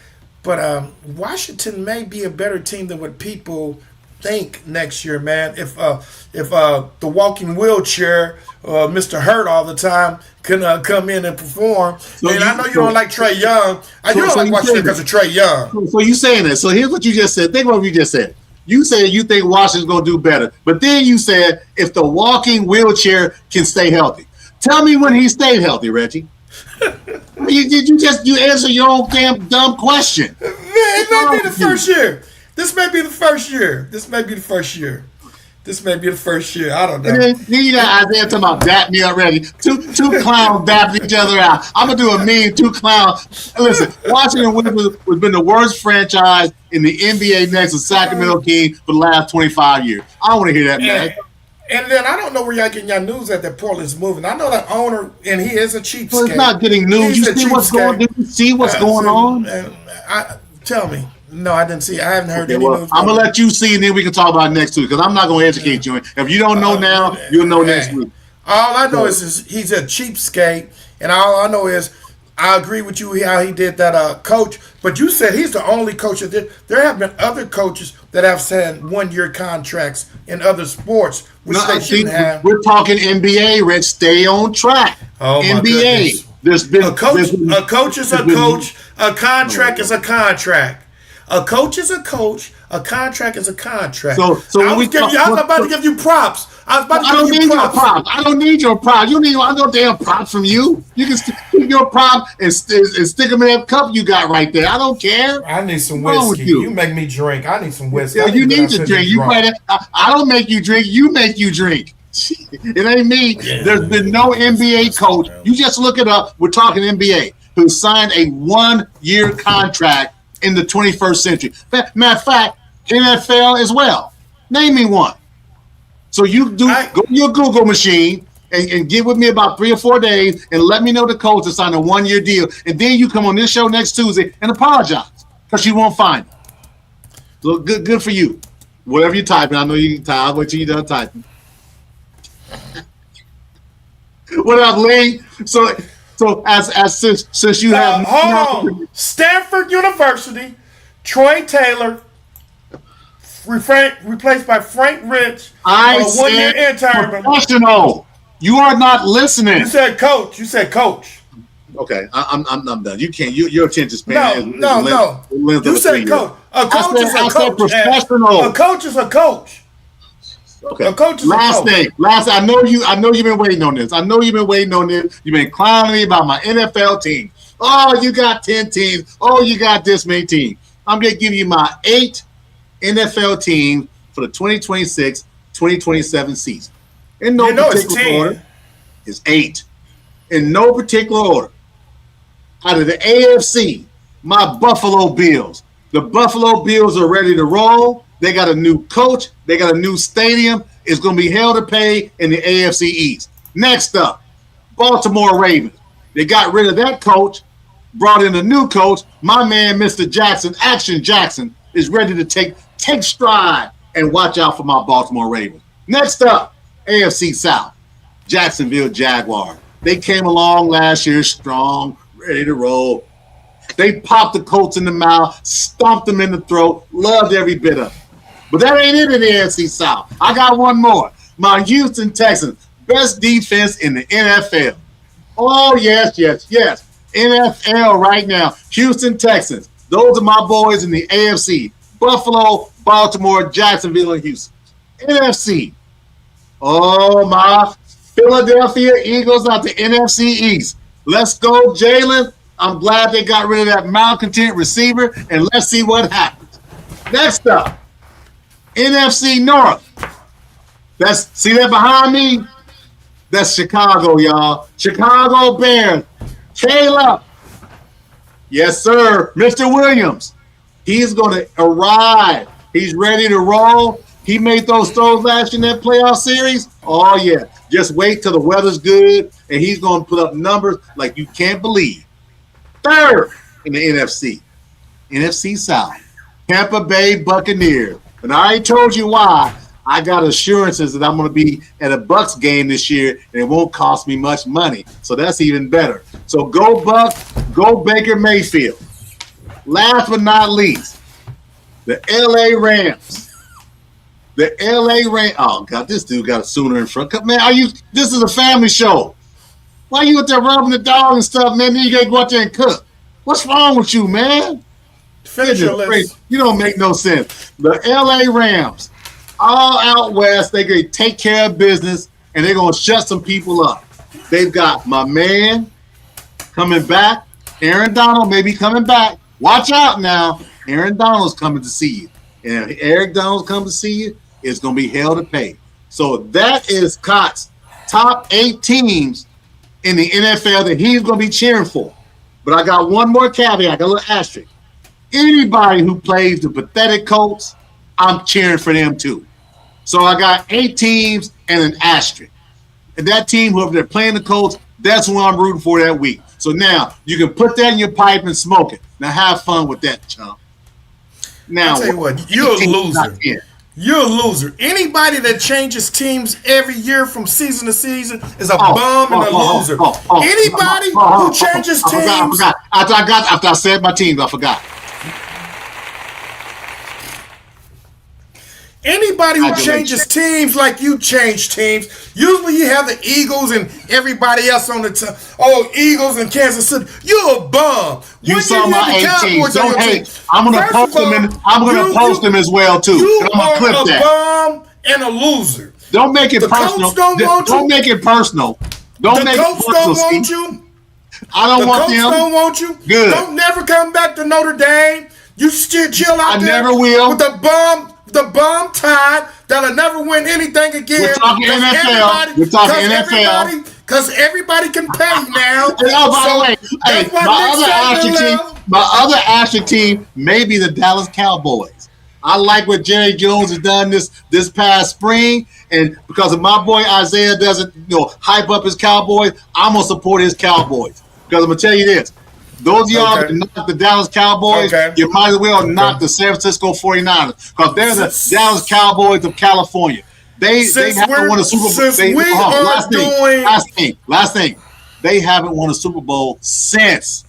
but Washington may be a better team than what people think next year, man. If the walking wheelchair, Mr. Hurt all the time, can come in and perform. I know you don't like Trae Young. You don't like Washington because of Trae Young. So you saying that. So here's what you just said. Think about what you just said. You said you think Washington's going to do better. But then you said if the walking wheelchair can stay healthy. Tell me when he stayed healthy, Reggie. You answer your own damn dumb question. Man, it may be the first year. This may be the first year. I don't know. And then you got Isaiah talking about dap me already. Two clowns dapping each other out. I'm going to do a meme, two clowns. Listen, Washington has been the worst franchise in the NBA next to Sacramento Kings for the last 25 years. I don't want to hear that, man. And then I don't know where y'all getting y'all news that Portland's moving. I know that owner, and he is a cheapskate. Well, it's not getting news. You see what's going on? Tell me. No, I didn't see. I haven't heard any news. I'm gonna let you see, and then we can talk about it next week. Because I'm not gonna educate you. If you don't know now, you'll know next week. All I know is he's a cheapskate, and all I know is I agree with you how he did that coach. But you said he's the only coach that did. There have been other coaches that have signed 1-year contracts in other sports, which they shouldn't have. We're talking NBA, Rich. Stay on track. Oh, my NBA. Goodness. There's been a coach is a coach. A contract is a contract. A coach is a coach. A contract is a contract. So I was about to give you props. I don't need your props. I don't need your props. You need no damn props from you. You can keep your prop and stick them in that cup you got right there. I don't care. I need some whiskey. You make me drink. I need some whiskey. Yeah, you need to drink. I don't make you drink. You make you drink. It ain't me. Yeah. There's been no NBA coach. You just look it up. We're talking NBA who signed a 1-year contract in the 21st century. Matter of fact, NFL as well. Name me one. So go to your Google machine and get with me about 3 or 4 days and let me know the coach to sign a 1-year deal. And then you come on this show next Tuesday and apologize because you won't find it. So good for you. Whatever you're typing, I know you can type. I'll wait till you're done typing. What up, Lee? So since you have hold on. Stanford University, Troy Taylor, replaced by Frank Rich. I said professional. You are not listening. You said coach. Okay, I'm done. You can't. Your attention span. No. You said coach. A coach is a coach. Professional. A coach is a coach. Okay. A coach is Last name. I know you've been waiting on this. You've been clowning me about my NFL team. Oh, you got 10 teams. Oh, you got this many teams. I'm gonna give you my 8 NFL teams for the 2026-2027 season. In no particular order. It's 8. In no particular order. Out of the AFC, my Buffalo Bills. The Buffalo Bills are ready to roll. They got a new coach. They got a new stadium. It's going to be hell to pay in the AFC East. Next up, Baltimore Ravens. They got rid of that coach, brought in a new coach. My man, Mr. Jackson, Action Jackson, is ready to take stride and watch out for my Baltimore Ravens. Next up, AFC South, Jacksonville Jaguars. They came along last year strong, ready to roll. They popped the Colts in the mouth, stomped them in the throat, loved every bit of it. But that ain't it in the AFC South. I got one more. My Houston Texans, best defense in the NFL. Oh, yes. NFL right now. Houston Texans. Those are my boys in the AFC. Buffalo, Baltimore, Jacksonville, and Houston. NFC. Oh, my Philadelphia Eagles out the NFC East. Let's go, Jalen. I'm glad they got rid of that malcontent receiver, and let's see what happens. Next up, NFC North. See that behind me? That's Chicago, y'all. Chicago Bears. Caleb. Yes, sir. Mr. Williams. He's going to arrive. He's ready to roll. He made those throws last year in that playoff series. Oh, yeah. Just wait till the weather's good, and he's going to put up numbers like you can't believe. Third in the NFC South, Tampa Bay Buccaneers. And I already told you why. I got assurances that I'm going to be at a Bucks game this year, and it won't cost me much money. So that's even better. So go Bucks, go Baker Mayfield. Last but not least, the LA Rams. The LA Rams. Oh, God, this dude got a sooner in front. Man, this is a family show. Why you out there rubbing the dog and stuff, man? Then you got to go out there and cook. What's wrong with you, man? Finish your list. You don't make no sense. The LA Rams, all out west, they're going to take care of business, and they're going to shut some people up. They've got my man coming back. Aaron Donald may be coming back. Watch out now. Aaron Donald's coming to see you. And if Eric Donald's coming to see you, it's going to be hell to pay. So that is Cott's top 8 teams in the NFL that he's going to be cheering for. But I got one more caveat, I got a little asterisk. Anybody who plays the pathetic Colts, I'm cheering for them too. So I got 8 teams and an asterisk. And that team, whoever they're playing the Colts, that's who I'm rooting for that week. So now you can put that in your pipe and smoke it. Now have fun with that, chump. Now, I'll tell you what, you're a loser. You're a loser. Anybody that changes teams every year from season to season is a bum and a loser. Anybody who changes teams. I forgot. After I said my teams, I forgot. Anybody who changes teams like you change teams, usually you have the Eagles and everybody else on the team. Oh, Eagles and Kansas City. You're a bum. You saw my 8 teams. Don't hate. I'm going to post them. I'm going to post them as well too. You are a bum and a loser. Don't make it personal. Don't make it personal. Don't make it personal. The Colts don't want you. I don't want them. The Colts don't want you. Good. Don't never come back to Notre Dame. You still chill out there. I never will. With the bum tide that'll never win anything again. We're talking NFL. We're talking NFL. Because everybody can pay now. And by the way, my other asterisk team may be the Dallas Cowboys. I like what Jerry Jones has done this past spring, and because of my boy Isaiah doesn't hype up his Cowboys, I'm gonna support his Cowboys because I'm gonna tell you this. Those of y'all that knock the Dallas Cowboys, you might as well knock the San Francisco 49ers because they're the Dallas Cowboys of California. They haven't won a Super Bowl. Last thing. They haven't won a Super Bowl since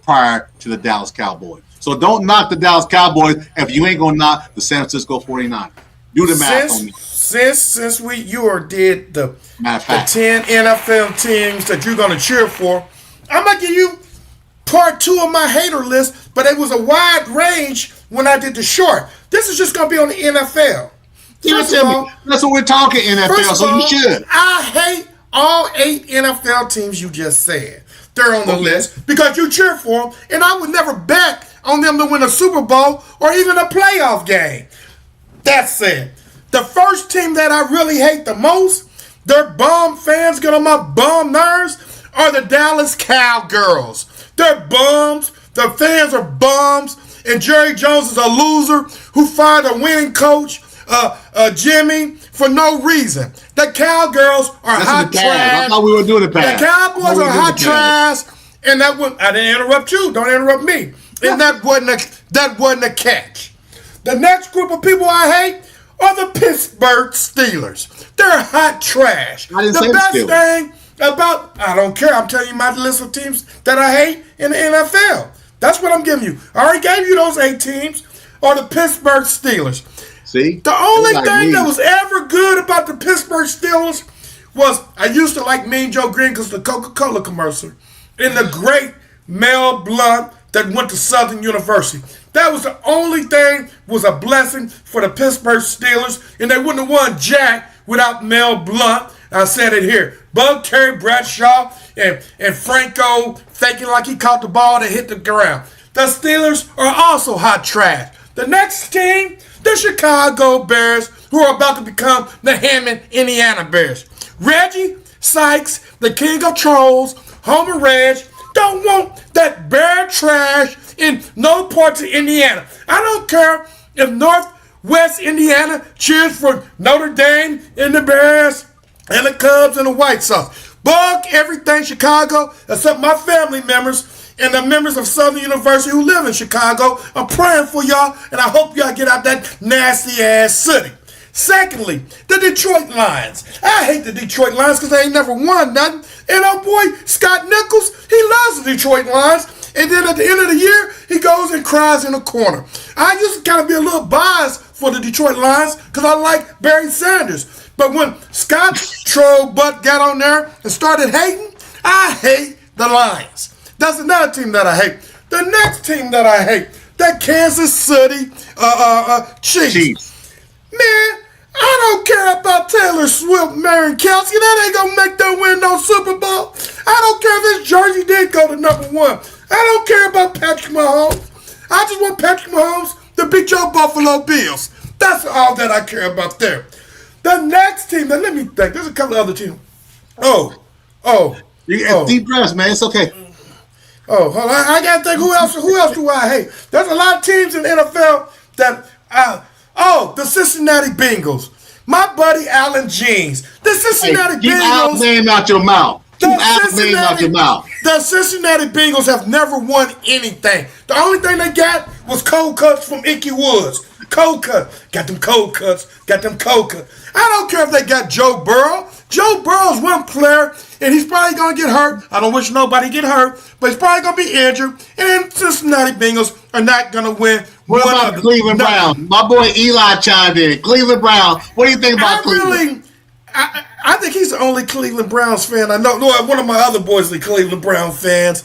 prior to the Dallas Cowboys. So don't knock the Dallas Cowboys if you ain't gonna knock the San Francisco 49ers. Do the math on me. Since you did the 10 NFL teams that you're gonna cheer for, I'm gonna give you part 2 of my hater list, but it was a wide range when I did the short. This is just gonna be on the NFL. That's what we're talking NFL, so you should. I hate all 8 NFL teams you just said. They're on the list because you cheer for them, and I would never bet on them to win a Super Bowl or even a playoff game. That said, the first team that I really hate the most, their bum fans get on my bum nerves, are the Dallas Cowgirls. They're bums. The fans are bums. And Jerry Jones is a loser who fired a winning coach, Jimmy, for no reason. The Cowgirls are hot trash. I thought we were doing it bad. The Cowboys are hot trash. And I didn't interrupt you. Don't interrupt me. And that wasn't a catch. The next group of people I hate are the Pittsburgh Steelers. They're hot trash. The best thing about, I don't care, I'm telling you my list of teams that I hate in the NFL. That's what I'm giving you. I already gave you those 8 teams, are the Pittsburgh Steelers. See? The only thing that was ever good about the Pittsburgh Steelers was I used to like Mean Joe Green because the Coca-Cola commercial and the great Mel Blount that went to Southern University. That was the only thing was a blessing for the Pittsburgh Steelers, and they wouldn't have won jack without Mel Blount. I said it here. Bug Terry Bradshaw and Franco faking like he caught the ball to hit the ground. The Steelers are also hot trash. The next team, the Chicago Bears, who are about to become the Hammond, Indiana Bears. Reggie Sykes, the king of trolls, Homer Reg, don't want that bear trash in no parts of Indiana. I don't care if Northwest Indiana cheers for Notre Dame and the Bears and the Cubs and the White Sox. Bug everything Chicago except my family members and the members of Southern University who live in Chicago. I'm praying for y'all, and I hope y'all get out that nasty-ass city. Secondly, the Detroit Lions. I hate the Detroit Lions because they ain't never won nothing. And our boy, Scott Nichols, he loves the Detroit Lions. And then at the end of the year, he goes and cries in a corner. I used to kind of be a little biased for the Detroit Lions because I like Barry Sanders. But when Scott Troll Butt got on there and started hating, I hate the Lions. That's another team that I hate. The next team that I hate, the Kansas City Chiefs. Man, I don't care about Taylor Swift marrying Kelsey. That ain't gonna make them win no Super Bowl. I don't care if his jersey did go to number 1. I don't care about Patrick Mahomes. I just want Patrick Mahomes to beat your Buffalo Bills. That's all that I care about there. The next team, now let me think. There's a couple of other teams. Deep breaths, man. It's okay. Hold on. I gotta think. Who else do I hate? There's a lot of teams in the NFL that the Cincinnati Bengals. My buddy Alan Jeans. The Cincinnati Bengals. Keep Alan's name out your mouth. The Cincinnati Bengals have never won anything. The only thing they got was cold cuts from Icky Woods. Cold cut. Got them cold cuts. I don't care if they got Joe Burrow. Joe Burrow's one player, and he's probably going to get hurt. I don't wish nobody get hurt, but he's probably going to be injured. And Cincinnati Bengals are not going to win. What about Cleveland Browns? My boy Eli chimed in. Cleveland Browns. What do you think about Cleveland? I think he's the only Cleveland Browns fan I know. No, one of my other boys is Cleveland Brown fans.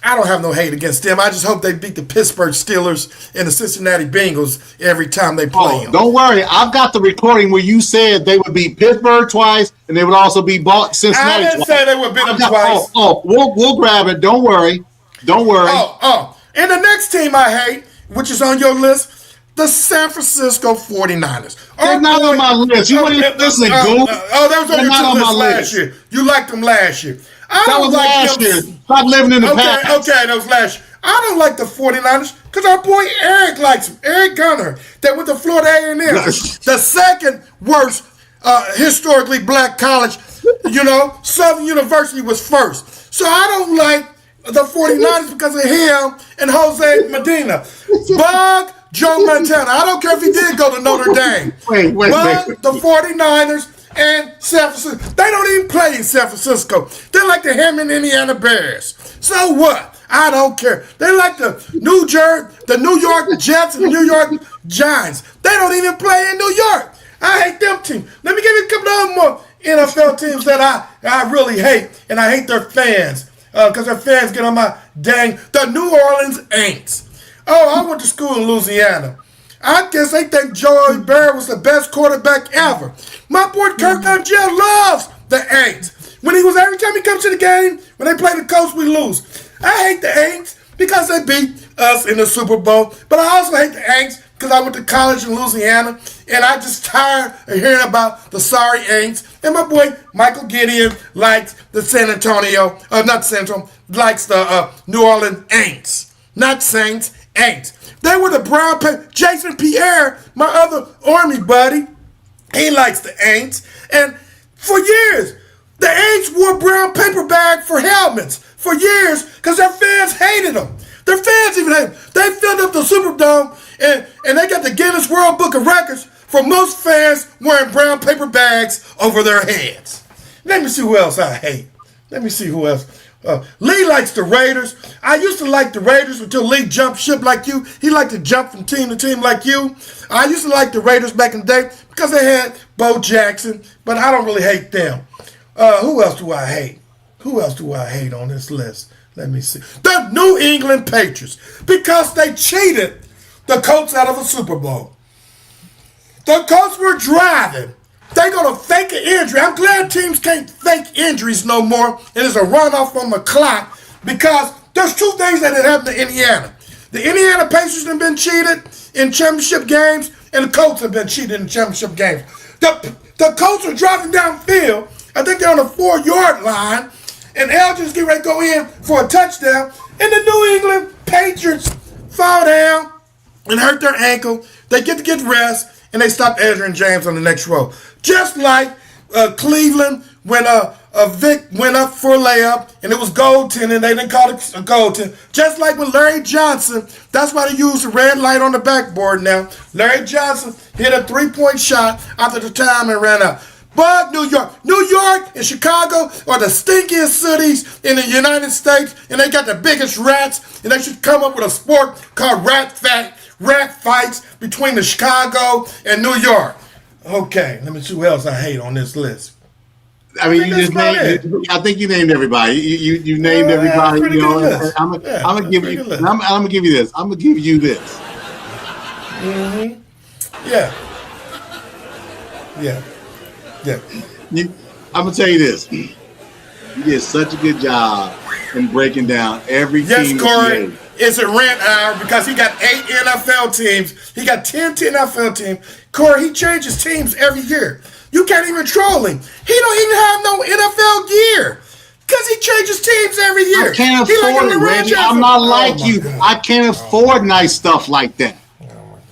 I don't have no hate against them. I just hope they beat the Pittsburgh Steelers and the Cincinnati Bengals every time they play them. Don't worry. I've got the recording where you said they would beat Pittsburgh twice and they would also beat Cincinnati twice. I didn't say they would beat them twice. We'll grab it. Don't worry. And the next team I hate, which is on your list, the San Francisco 49ers. They're not on my list. You want to listen, Goof? That was on your list last year. You liked them last year. That was last year. Stop living in the past. Okay, that was last year. I don't like the 49ers because our boy Eric likes him. Eric Gunner, that went to Florida A&M. The second worst historically black college. Southern University was first. So I don't like the 49ers because of him and Jose Medina. Bug Joe Montana. I don't care if he did go to Notre Dame. But the 49ers and San Francisco, they don't even play in San Francisco. They're like the Hammond, Indiana Bears. So what? I don't care. They like the New York Jets and the New York Giants. They don't even play in New York. I hate them teams. Let me give you a couple of more NFL teams that I really hate, and I hate their fans because their fans get on my dang. The New Orleans Aints. Oh, I went to school in Louisiana. I guess they think Joey Barry was the best quarterback ever. My boy Kirk Angel loves the Aints. Every time he comes to the game, when they play the Colts, we lose. I hate the Aints because they beat us in the Super Bowl, but I also hate the Aints because I went to college in Louisiana, and I just tired of hearing about the sorry Aints. And my boy Michael Gideon likes the likes the New Orleans Aints, not Saints, Aints. They were the brown paper. Jason Pierre, my other Army buddy, he likes the Aints. And for years, the Aints wore brown paper bag for helmets for years because their fans hated them. Their fans even hated them. They filled up the Superdome and they got the Guinness World Book of Records for most fans wearing brown paper bags over their heads. Let me see who else I hate. Let me see who else. Lee likes the Raiders. I used to like the Raiders until Lee jumped ship like you. He liked to jump from team to team like you. I used to like the Raiders back in the day because they had Bo Jackson, but I don't really hate them. Who else do I hate? Who else do I hate on this list? Let me see. The New England Patriots, because they cheated the Colts out of a Super Bowl. The Colts were driving. They're going to fake an injury. I'm glad teams can't fake injuries no more. And it's a runoff on the clock because there's two things that had happened to Indiana. The Indiana Pacers have been cheated in championship games, and the Colts have been cheated in championship games. The Colts are driving downfield. I think they're on the 4-yard line, and Elgin's getting ready to go in for a touchdown, and the New England Patriots fall down and hurt their ankle. They get to get rest, and they stop Adrian James on the next row. Just like Cleveland when Vic went up for a layup, and it was goaltending. They didn't call it a goaltending. Just like with Larry Johnson, that's why they use the red light on the backboard now. Larry Johnson hit a 3-point shot after the time and ran out. But New York and Chicago are the stinkiest cities in the United States, and they got the biggest rats, and they should come up with a sport called rat fights between the Chicago and New York. Okay, let me see who else I hate on this list. I mean, you just named. I think you named everybody. You named everybody. You know, I'm gonna give you. I'm gonna give you this. I'm gonna give you this. Mm-hmm. Yeah. I'm gonna tell you this. You did such a good job in breaking down every team. Yes, Corey. It's a rant hour because he got 8 NFL teams. He got 10 NFL teams. Corey, he changes teams every year. You can't even troll him. He don't even have no NFL gear because he changes teams every year. I can't afford it, Reggie. I'm not like you. God. I can't afford nice stuff like that.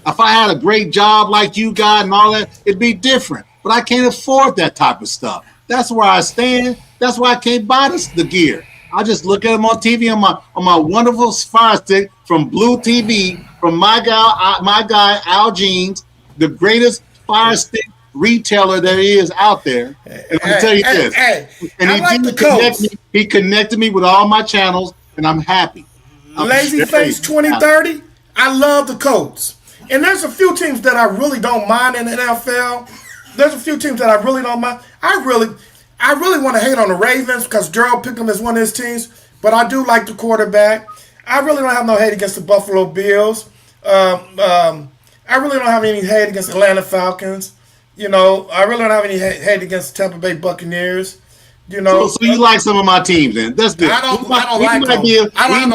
If I had a great job like you got and all that, it'd be different. But I can't afford that type of stuff. That's where I stand. That's why I can't buy the gear. I just look at them on TV on my wonderful Fire Stick from Blue TV from my guy Al Jeans, the greatest Fire Stick retailer there is out there. And I tell you this, and he connected me with all my channels, and I'm happy. Lazy Face 2030. I love the Colts, and there's a few teams that I really don't mind in the NFL. There's a few teams that I really don't mind. I really want to hate on the Ravens because Gerald Pickens is one of his teams, but I do like the quarterback. I really don't have no hate against the Buffalo Bills. I really don't have any hate against Atlanta Falcons. You know, I really don't have any hate against Tampa Bay Buccaneers. You know, so you like some of my teams, then? That's good. I don't like them. I don't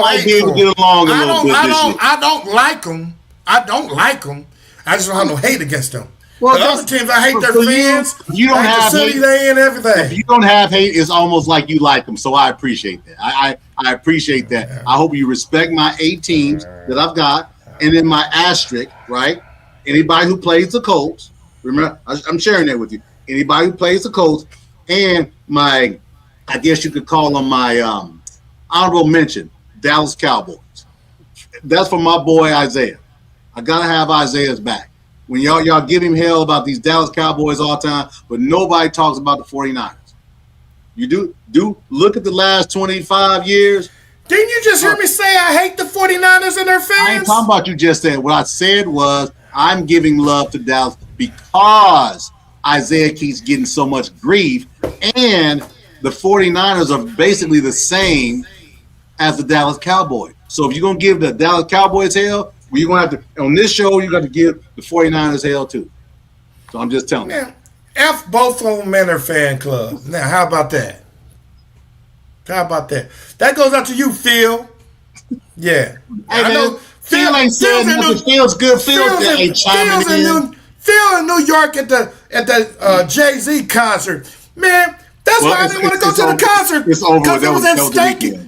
like them. I just don't have no hate against them. Well, The other teams, I hate their for fans. You don't I hate have the city hate. they in, If everything. you don't have hate, it's almost like you like them. So I appreciate that. I appreciate that. I hope you respect my 8 teams that I've got, and then my asterisk, right? Anybody who plays the Colts, remember, I'm sharing that with you. Anybody who plays the Colts, and my, I guess you could call them my honorable mention, Dallas Cowboys. That's for my boy Isaiah. I gotta have Isaiah's back. When y'all give him hell about these Dallas Cowboys all the time, but nobody talks about the 49ers. You do look at the last 25 years. Didn't you just hear me say I hate the 49ers and their I ain't fans? talking about you just said. What I said was I'm giving love to Dallas because Isaiah keeps getting so much grief, and the 49ers are basically the same as the Dallas Cowboys. So if you're going to give the Dallas Cowboys hell, well, you're going to have to, on this show, you got to give the 49ers hell too. So I'm just telling you. Man, F both of them and their fan club. Now, how about that? How about that? That goes out to you, Phil. Yeah. Hey, man, Phil ain't saying nothing. Phil's good. Phil ain't chiming in. Phil in New York at the Jay-Z concert. Man, that's why I didn't want to go to the concert. It's over. Because it was in Stanky.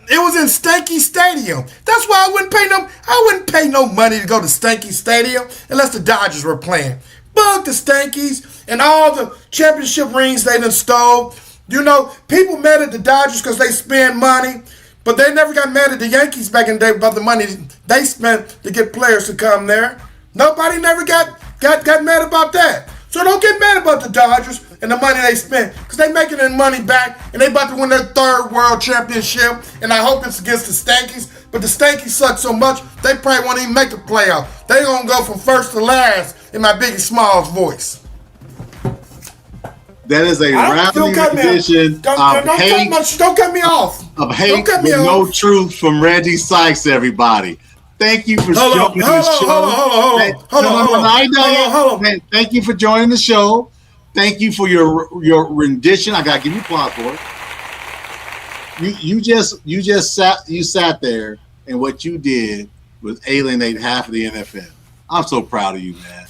It was in Stanky Stadium. That's why I wouldn't pay no money to go to Stanky Stadium unless the Dodgers were playing. Bug the Stankies and all the championship rings they done stole. You know, people mad at the Dodgers because they spend money, but they never got mad at the Yankees back in the day about the money they spent to get players to come there. Nobody never got mad about that. So don't get mad about the Dodgers and the money they spent, because they making their money back and they about to win their 3rd world championship, and I hope it's against the Stankies, but the Stankies suck so much they probably won't even make the playoff. They gonna go from first to last in my Biggie Smalls voice. That is a rounding edition of hate. Don't cut me off. Of hate with no truth from Reggie Sykes, everybody. Thank you for joining the show. Hold on. Thank you for joining the show. Thank you for your rendition. I gotta give you applause for it. You just sat there, and what you did was alienate half of the NFL. I'm so proud of you, man.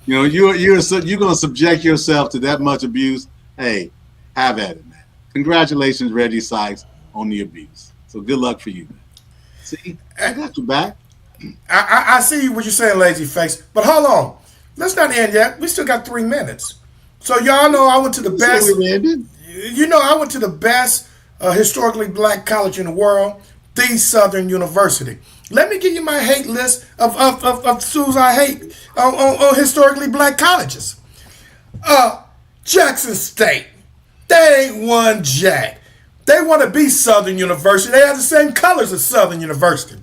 You know, you're gonna subject yourself to that much abuse. Hey, have at it, man. Congratulations, Reggie Sykes, on the abuse. So good luck for you, man. See, I got you back. I see what you're saying, lazy face. But hold on. Let's not end yet. We still got 3 minutes. So y'all know I went to the best. You know, I went to the best historically black college in the world, the Southern University. Let me give you my hate list of schools I hate on historically black colleges. Jackson State. They ain't one jack. They want to be Southern University. They have the same colors as Southern University.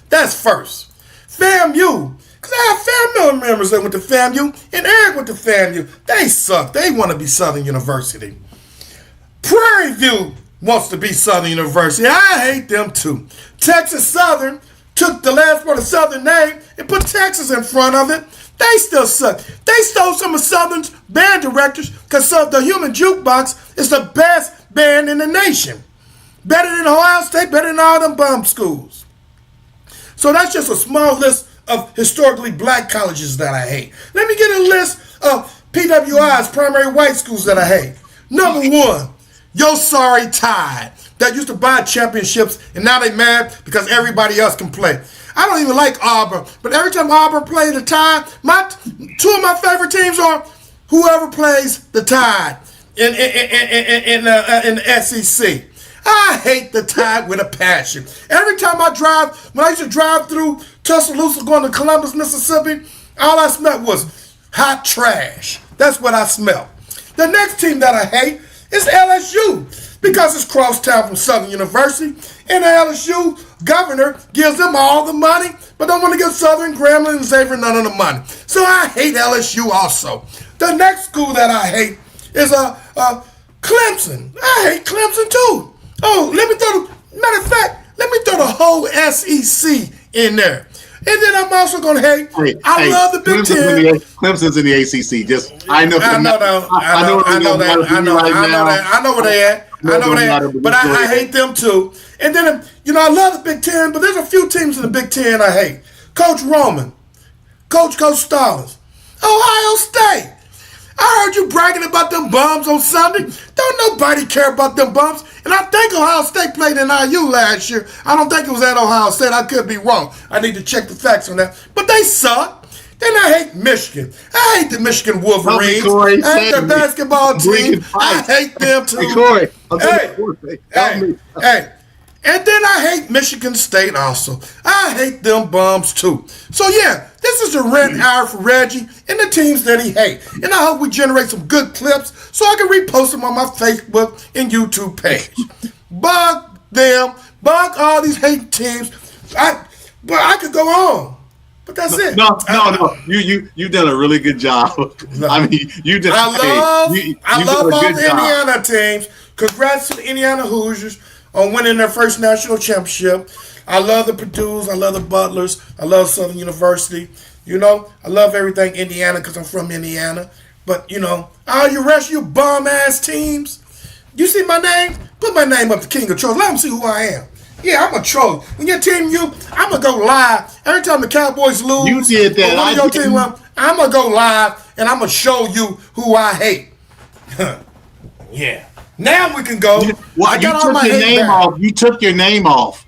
That's first. FAMU. Because I have family members that went to FAMU, and Eric went to FAMU. They suck. They want to be Southern University. Prairie View wants to be Southern University. I hate them too. Texas Southern took the last part of Southern name and put Texas in front of it. They still suck. They stole some of Southern's band directors because the Human Jukebox is the best band in the nation. Better than Ohio State, better than all them bum schools. So that's just a small list of historically black colleges that I hate. Let me get a list of PWI's, primary white schools, that I hate. Number 1, your sorry Tide that used to buy championships, and now they mad because everybody else can play. I don't even like Auburn, but every time Auburn plays the Tide, 2 of my favorite teams are whoever plays the Tide in the SEC. I hate the Tide with a passion. Every time when I used to drive through Tuscaloosa going to Columbus, Mississippi, all I smelled was hot trash. That's what I smell. The next team that I hate is LSU, because it's crosstown from Southern University, and the LSU governor gives them all the money, but don't want to give Southern, Grambling, and Xavier none of the money. So I hate LSU also. The next school that I hate is Clemson. I hate Clemson too. Oh, let me throw the whole SEC in there. And then I'm also going to hate, I love the Big Ten. Clemson's in the ACC. I know where they at. But I hate them too. And then, I love the Big Ten, but there's a few teams in the Big Ten I hate. Coach Roman. Coach Stallings. Ohio State. I heard you bragging about them bums on Sunday. Don't nobody care about them bums. And I think Ohio State played in IU last year. I don't think it was at Ohio State. I could be wrong. I need to check the facts on that. But they suck. Then I hate Michigan. I hate the Michigan Wolverines. Corey, I hate their basketball team. I hate them too. Corey, Hey. And then I hate Michigan State also. I hate them bums too. So yeah, this is a rent hour for Reggie and the teams that he hates. And I hope we generate some good clips so I can repost them on my Facebook and YouTube page. Bug them. Bug all these hate teams. But I could go on. But that's it. No. You've done a really good job. No. I mean, you did. I love all the Indiana teams. Congrats to the Indiana Hoosiers on winning their first national championship. I love the Purdue's. I love the Butlers. I love Southern University. You know, I love everything Indiana because I'm from Indiana. But, you know, all you rest of you bum-ass teams, you see my name? Put my name up to King of Trolls. Let them see who I am. Yeah, I'm a troll. When your team, I'm going to go live. Every time the Cowboys lose, you did that. I'm going to go live, and I'm going to show you who I hate. Yeah. Now we can go. Well, you took your name off. You took your name off.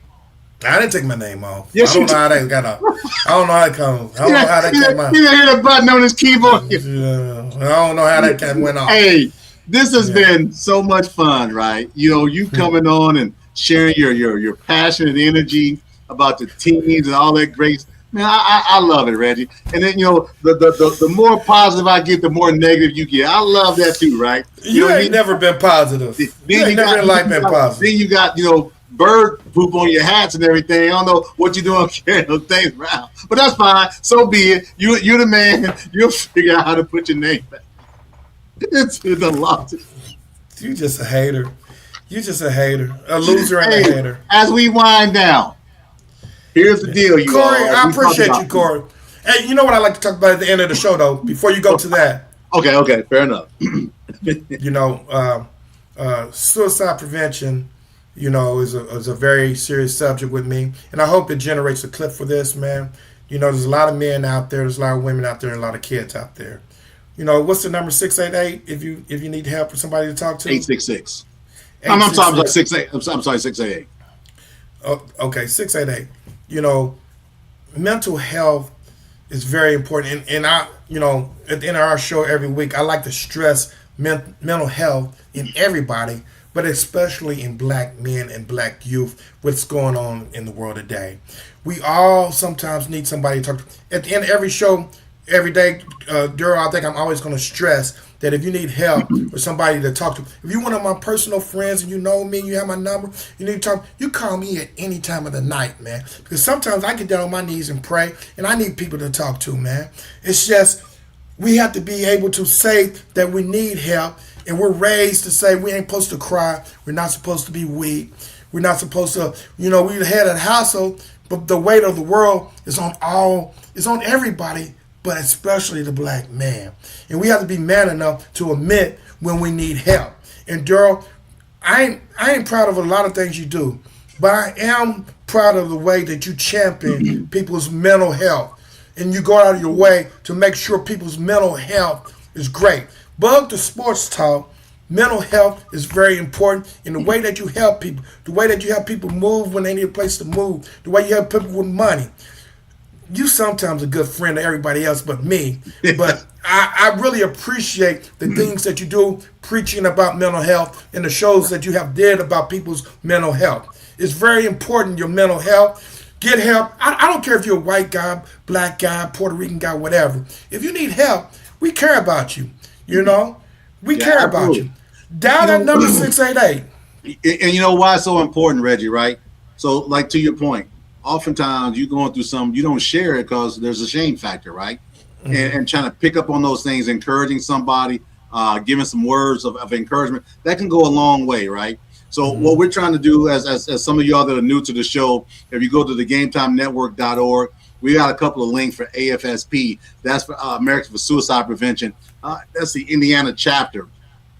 I didn't take my name off. Yes, I don't know how that got off. I don't know how it comes. I don't know how that came out. You didn't hear the button on his keyboard. Yeah, I don't know how that went off. Hey, this has been so much fun, right? You know, you coming on and sharing your passion and energy about the teams and all that great. Man, I love it, Reggie. And then, you know, the more positive I get, the more negative you get. I love that too, right? You ain't never been positive. You ain't never been positive. Then you got, you know, bird poop on your hats and everything. I don't know what you're doing carrying those things around. But that's fine. So be it. You're the man. You'll figure out how to put your name back. It's a lot. You just a hater. You just a hater. A loser and a hater. As we wind down, here's the deal, you Corey, I appreciate you, Corey. Hey, you know what I like to talk about at the end of the show, though, before you go to that? Okay, fair enough. You know, suicide prevention, you know, is a very serious subject with me. And I hope it generates a clip for this, man. You know, there's a lot of men out there, there's a lot of women out there, and a lot of kids out there. You know, what's the number 688 if you need help or somebody to talk to? 866. I'm sorry, 68. I'm sorry, 688. Oh, okay, 688. You know, mental health is very important. And I, you know, at the end of our show every week, I like to stress mental health in everybody, but especially in black men and black youth, what's going on in the world today. We all sometimes need somebody to talk to. At the end of every show, every day, Daryl, I think I'm always going to stress that if you need help or somebody to talk to, if you're one of my personal friends and you know me, you have my number, you need to talk, you call me at any time of the night, man. Because sometimes I get down on my knees and pray, and I need people to talk to, man. It's just, we have to be able to say that we need help, and we're raised to say we ain't supposed to cry, we're not supposed to be weak, we're not supposed to, you know, we're the head of the household, but the weight of the world is on everybody, but especially the black man. And we have to be man enough to admit when we need help. And Daryl, I ain't proud of a lot of things you do, but I am proud of the way that you champion people's mental health. And you go out of your way to make sure people's mental health is great. Bug the Sports Talk, mental health is very important in the way that you help people, the way that you help people move when they need a place to move, the way you help people with money. You sometimes a good friend to everybody else but me, but I really appreciate the things that you do preaching about mental health and the shows that you have did about people's mental health. It's very important, your mental health. Get help. I don't care if you're a white guy, black guy, Puerto Rican guy, whatever. If you need help, we care about you. You know? We care about you. Dial that number 688. And you know why it's so important, Reggie, right? So, like, to your point, oftentimes you're going through something, you don't share it because there's a shame factor, right? Mm-hmm. And trying to pick up on those things, encouraging somebody, giving some words of encouragement, that can go a long way, right? So what we're trying to do, as some of y'all that are new to the show, if you go to the GameTimeNetwork.org, we got a couple of links for AFSP. That's for Americans for Suicide Prevention. That's the Indiana chapter.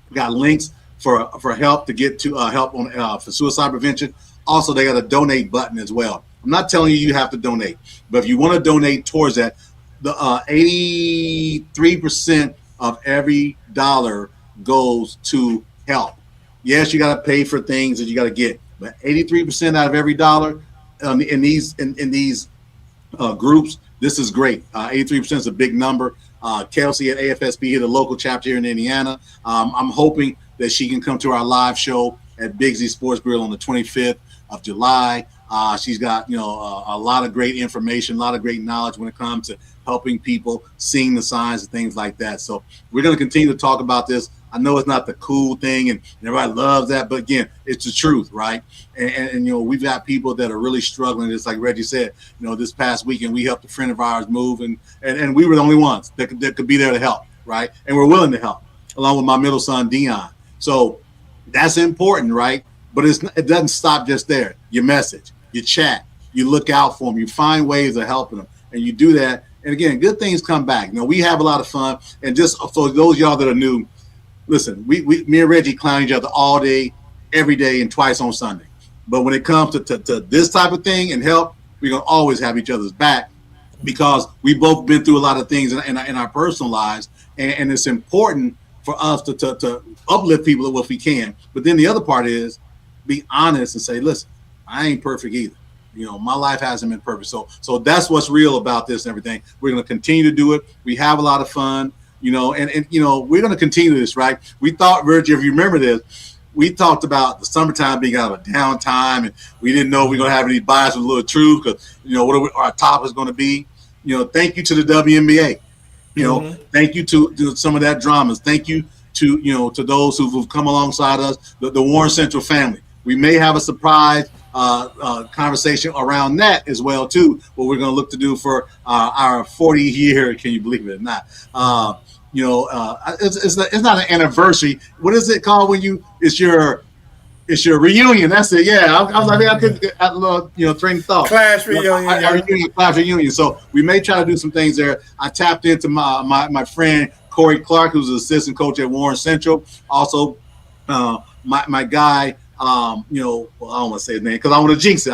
We got links for help to get to help on for suicide prevention. Also, they got a donate button as well. I'm not telling you have to donate, but if you want to donate towards that, the 83% of every dollar goes to help. Yes, you got to pay for things that you got to get, but 83% out of every dollar in these groups, this is great. 83% is a big number. Kelsey at AFSP here, the local chapter here in Indiana. I'm hoping that she can come to our live show at Big Z Sports Grill on the 25th of July. She's got a lot of great information, a lot of great knowledge when it comes to helping people, seeing the signs and things like that. So we're going to continue to talk about this. I know it's not the cool thing, and everybody loves that, but again, it's the truth, right? And we've got people that are really struggling. It's like Reggie said, this past weekend we helped a friend of ours move, and we were the only ones that could be there to help, right? And we're willing to help, along with my middle son Dion. So that's important, right? But it doesn't stop just there. Your message, you chat, you look out for them, you find ways of helping them, and you do that. And again, good things come back. We have a lot of fun. And just for those of y'all that are new, listen, me and Reggie clown each other all day, every day, and twice on Sunday. But when it comes to this type of thing and help, we're going to always have each other's back because we both been through a lot of things in our personal lives. And it's important for us to uplift people if we can. But then the other part is be honest and say, listen, I ain't perfect either. My life hasn't been perfect. So that's what's real about this and everything. We're going to continue to do it. We have a lot of fun. And we're going to continue this, right? We thought, Virgil, if you remember this, we talked about the summertime being out of a downtime, and we didn't know we were going to have any bias with a little truth because, what our topic is going to be. Thank you to the WNBA. Thank you to some of that dramas. Thank you to those who've come alongside us, the Warren Central family. We may have a surprise conversation around that as well, too, what we're going to look to do for our 40-year, can you believe it or not, it's not an anniversary. What is it called when it's your reunion? That's it. Yeah, I was like, I could get a little, train of thought. Class reunion. Class reunion. So we may try to do some things there. I tapped into my friend Corey Clark, who's an assistant coach at Warren Central. Also, my guy. I don't want to say his name because I want to jinx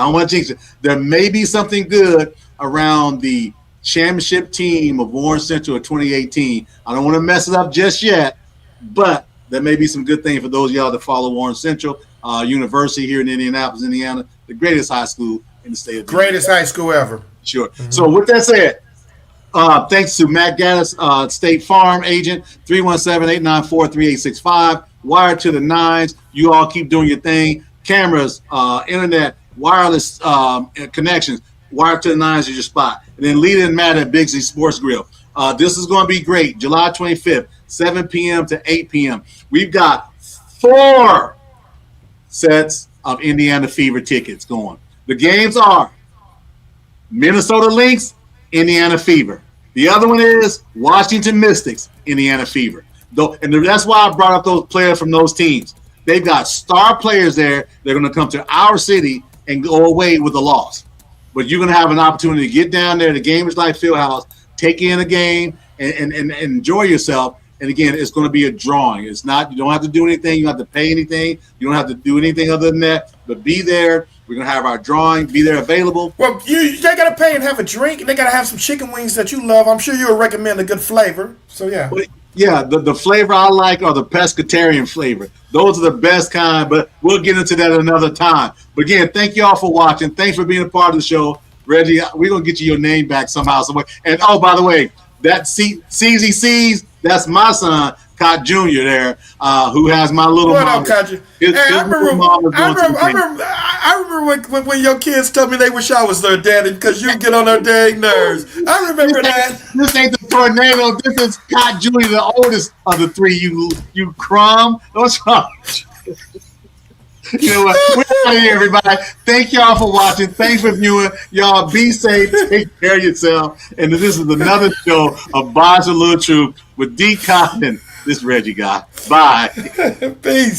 it. There may be something good around the championship team of Warren Central of 2018. I don't want to mess it up just yet, but there may be some good things for those of y'all that follow Warren Central University here in Indianapolis, Indiana, the greatest high school in the state of Indiana. Greatest high school ever. Sure. Mm-hmm. So with that said, thanks to Matt Gaddis, State Farm agent, 317-894-3865. Wired to the nines. You all keep doing your thing. Cameras, internet, wireless connections. Wired to the nines is your spot. And then Lita and Matt at Big Z Sports Grill. This is going to be great. July 25th, 7 p.m. to 8 p.m. We've got 4 sets of Indiana Fever tickets going. The games are Minnesota Lynx, Indiana Fever. The other one is Washington Mystics, Indiana Fever. And that's why I brought up those players from those teams. They've got star players there. They're going to come to our city and go away with a loss. But you're going to have an opportunity to get down there to Gamers Life Fieldhouse, take in a game, and enjoy yourself. And again, it's going to be a drawing. It's not, you don't have to do anything. You don't have to pay anything. You don't have to do anything other than that. But be there. We're going to have our drawing. Be there available. Well, they got to pay and have a drink. And they got to have some chicken wings that you love. I'm sure you'll recommend a good flavor. So, yeah. Yeah, the flavor I like are the pescatarian flavor. Those are the best kind, but we'll get into that another time. But again, thank you all for watching. Thanks for being a part of the show. Reggie, we're going to get you your name back somehow, some way. And, oh, by the way, that CZC's, that's my son, Cot Jr. there, who has my little mom. What up, Cot? I remember when your kids told me they wish I was their daddy because you get on their dang nerves. I remember that. This ain't the tornado. This is Cot Jr., the oldest of the 3. You crumb. What's wrong? You know what? We're out of here, everybody. Thank y'all for watching. Thanks for viewing. Y'all be safe. Take care of yourself. And this is another show of Bars of Little Truth with DCot and this Reggie guy. Bye. Peace.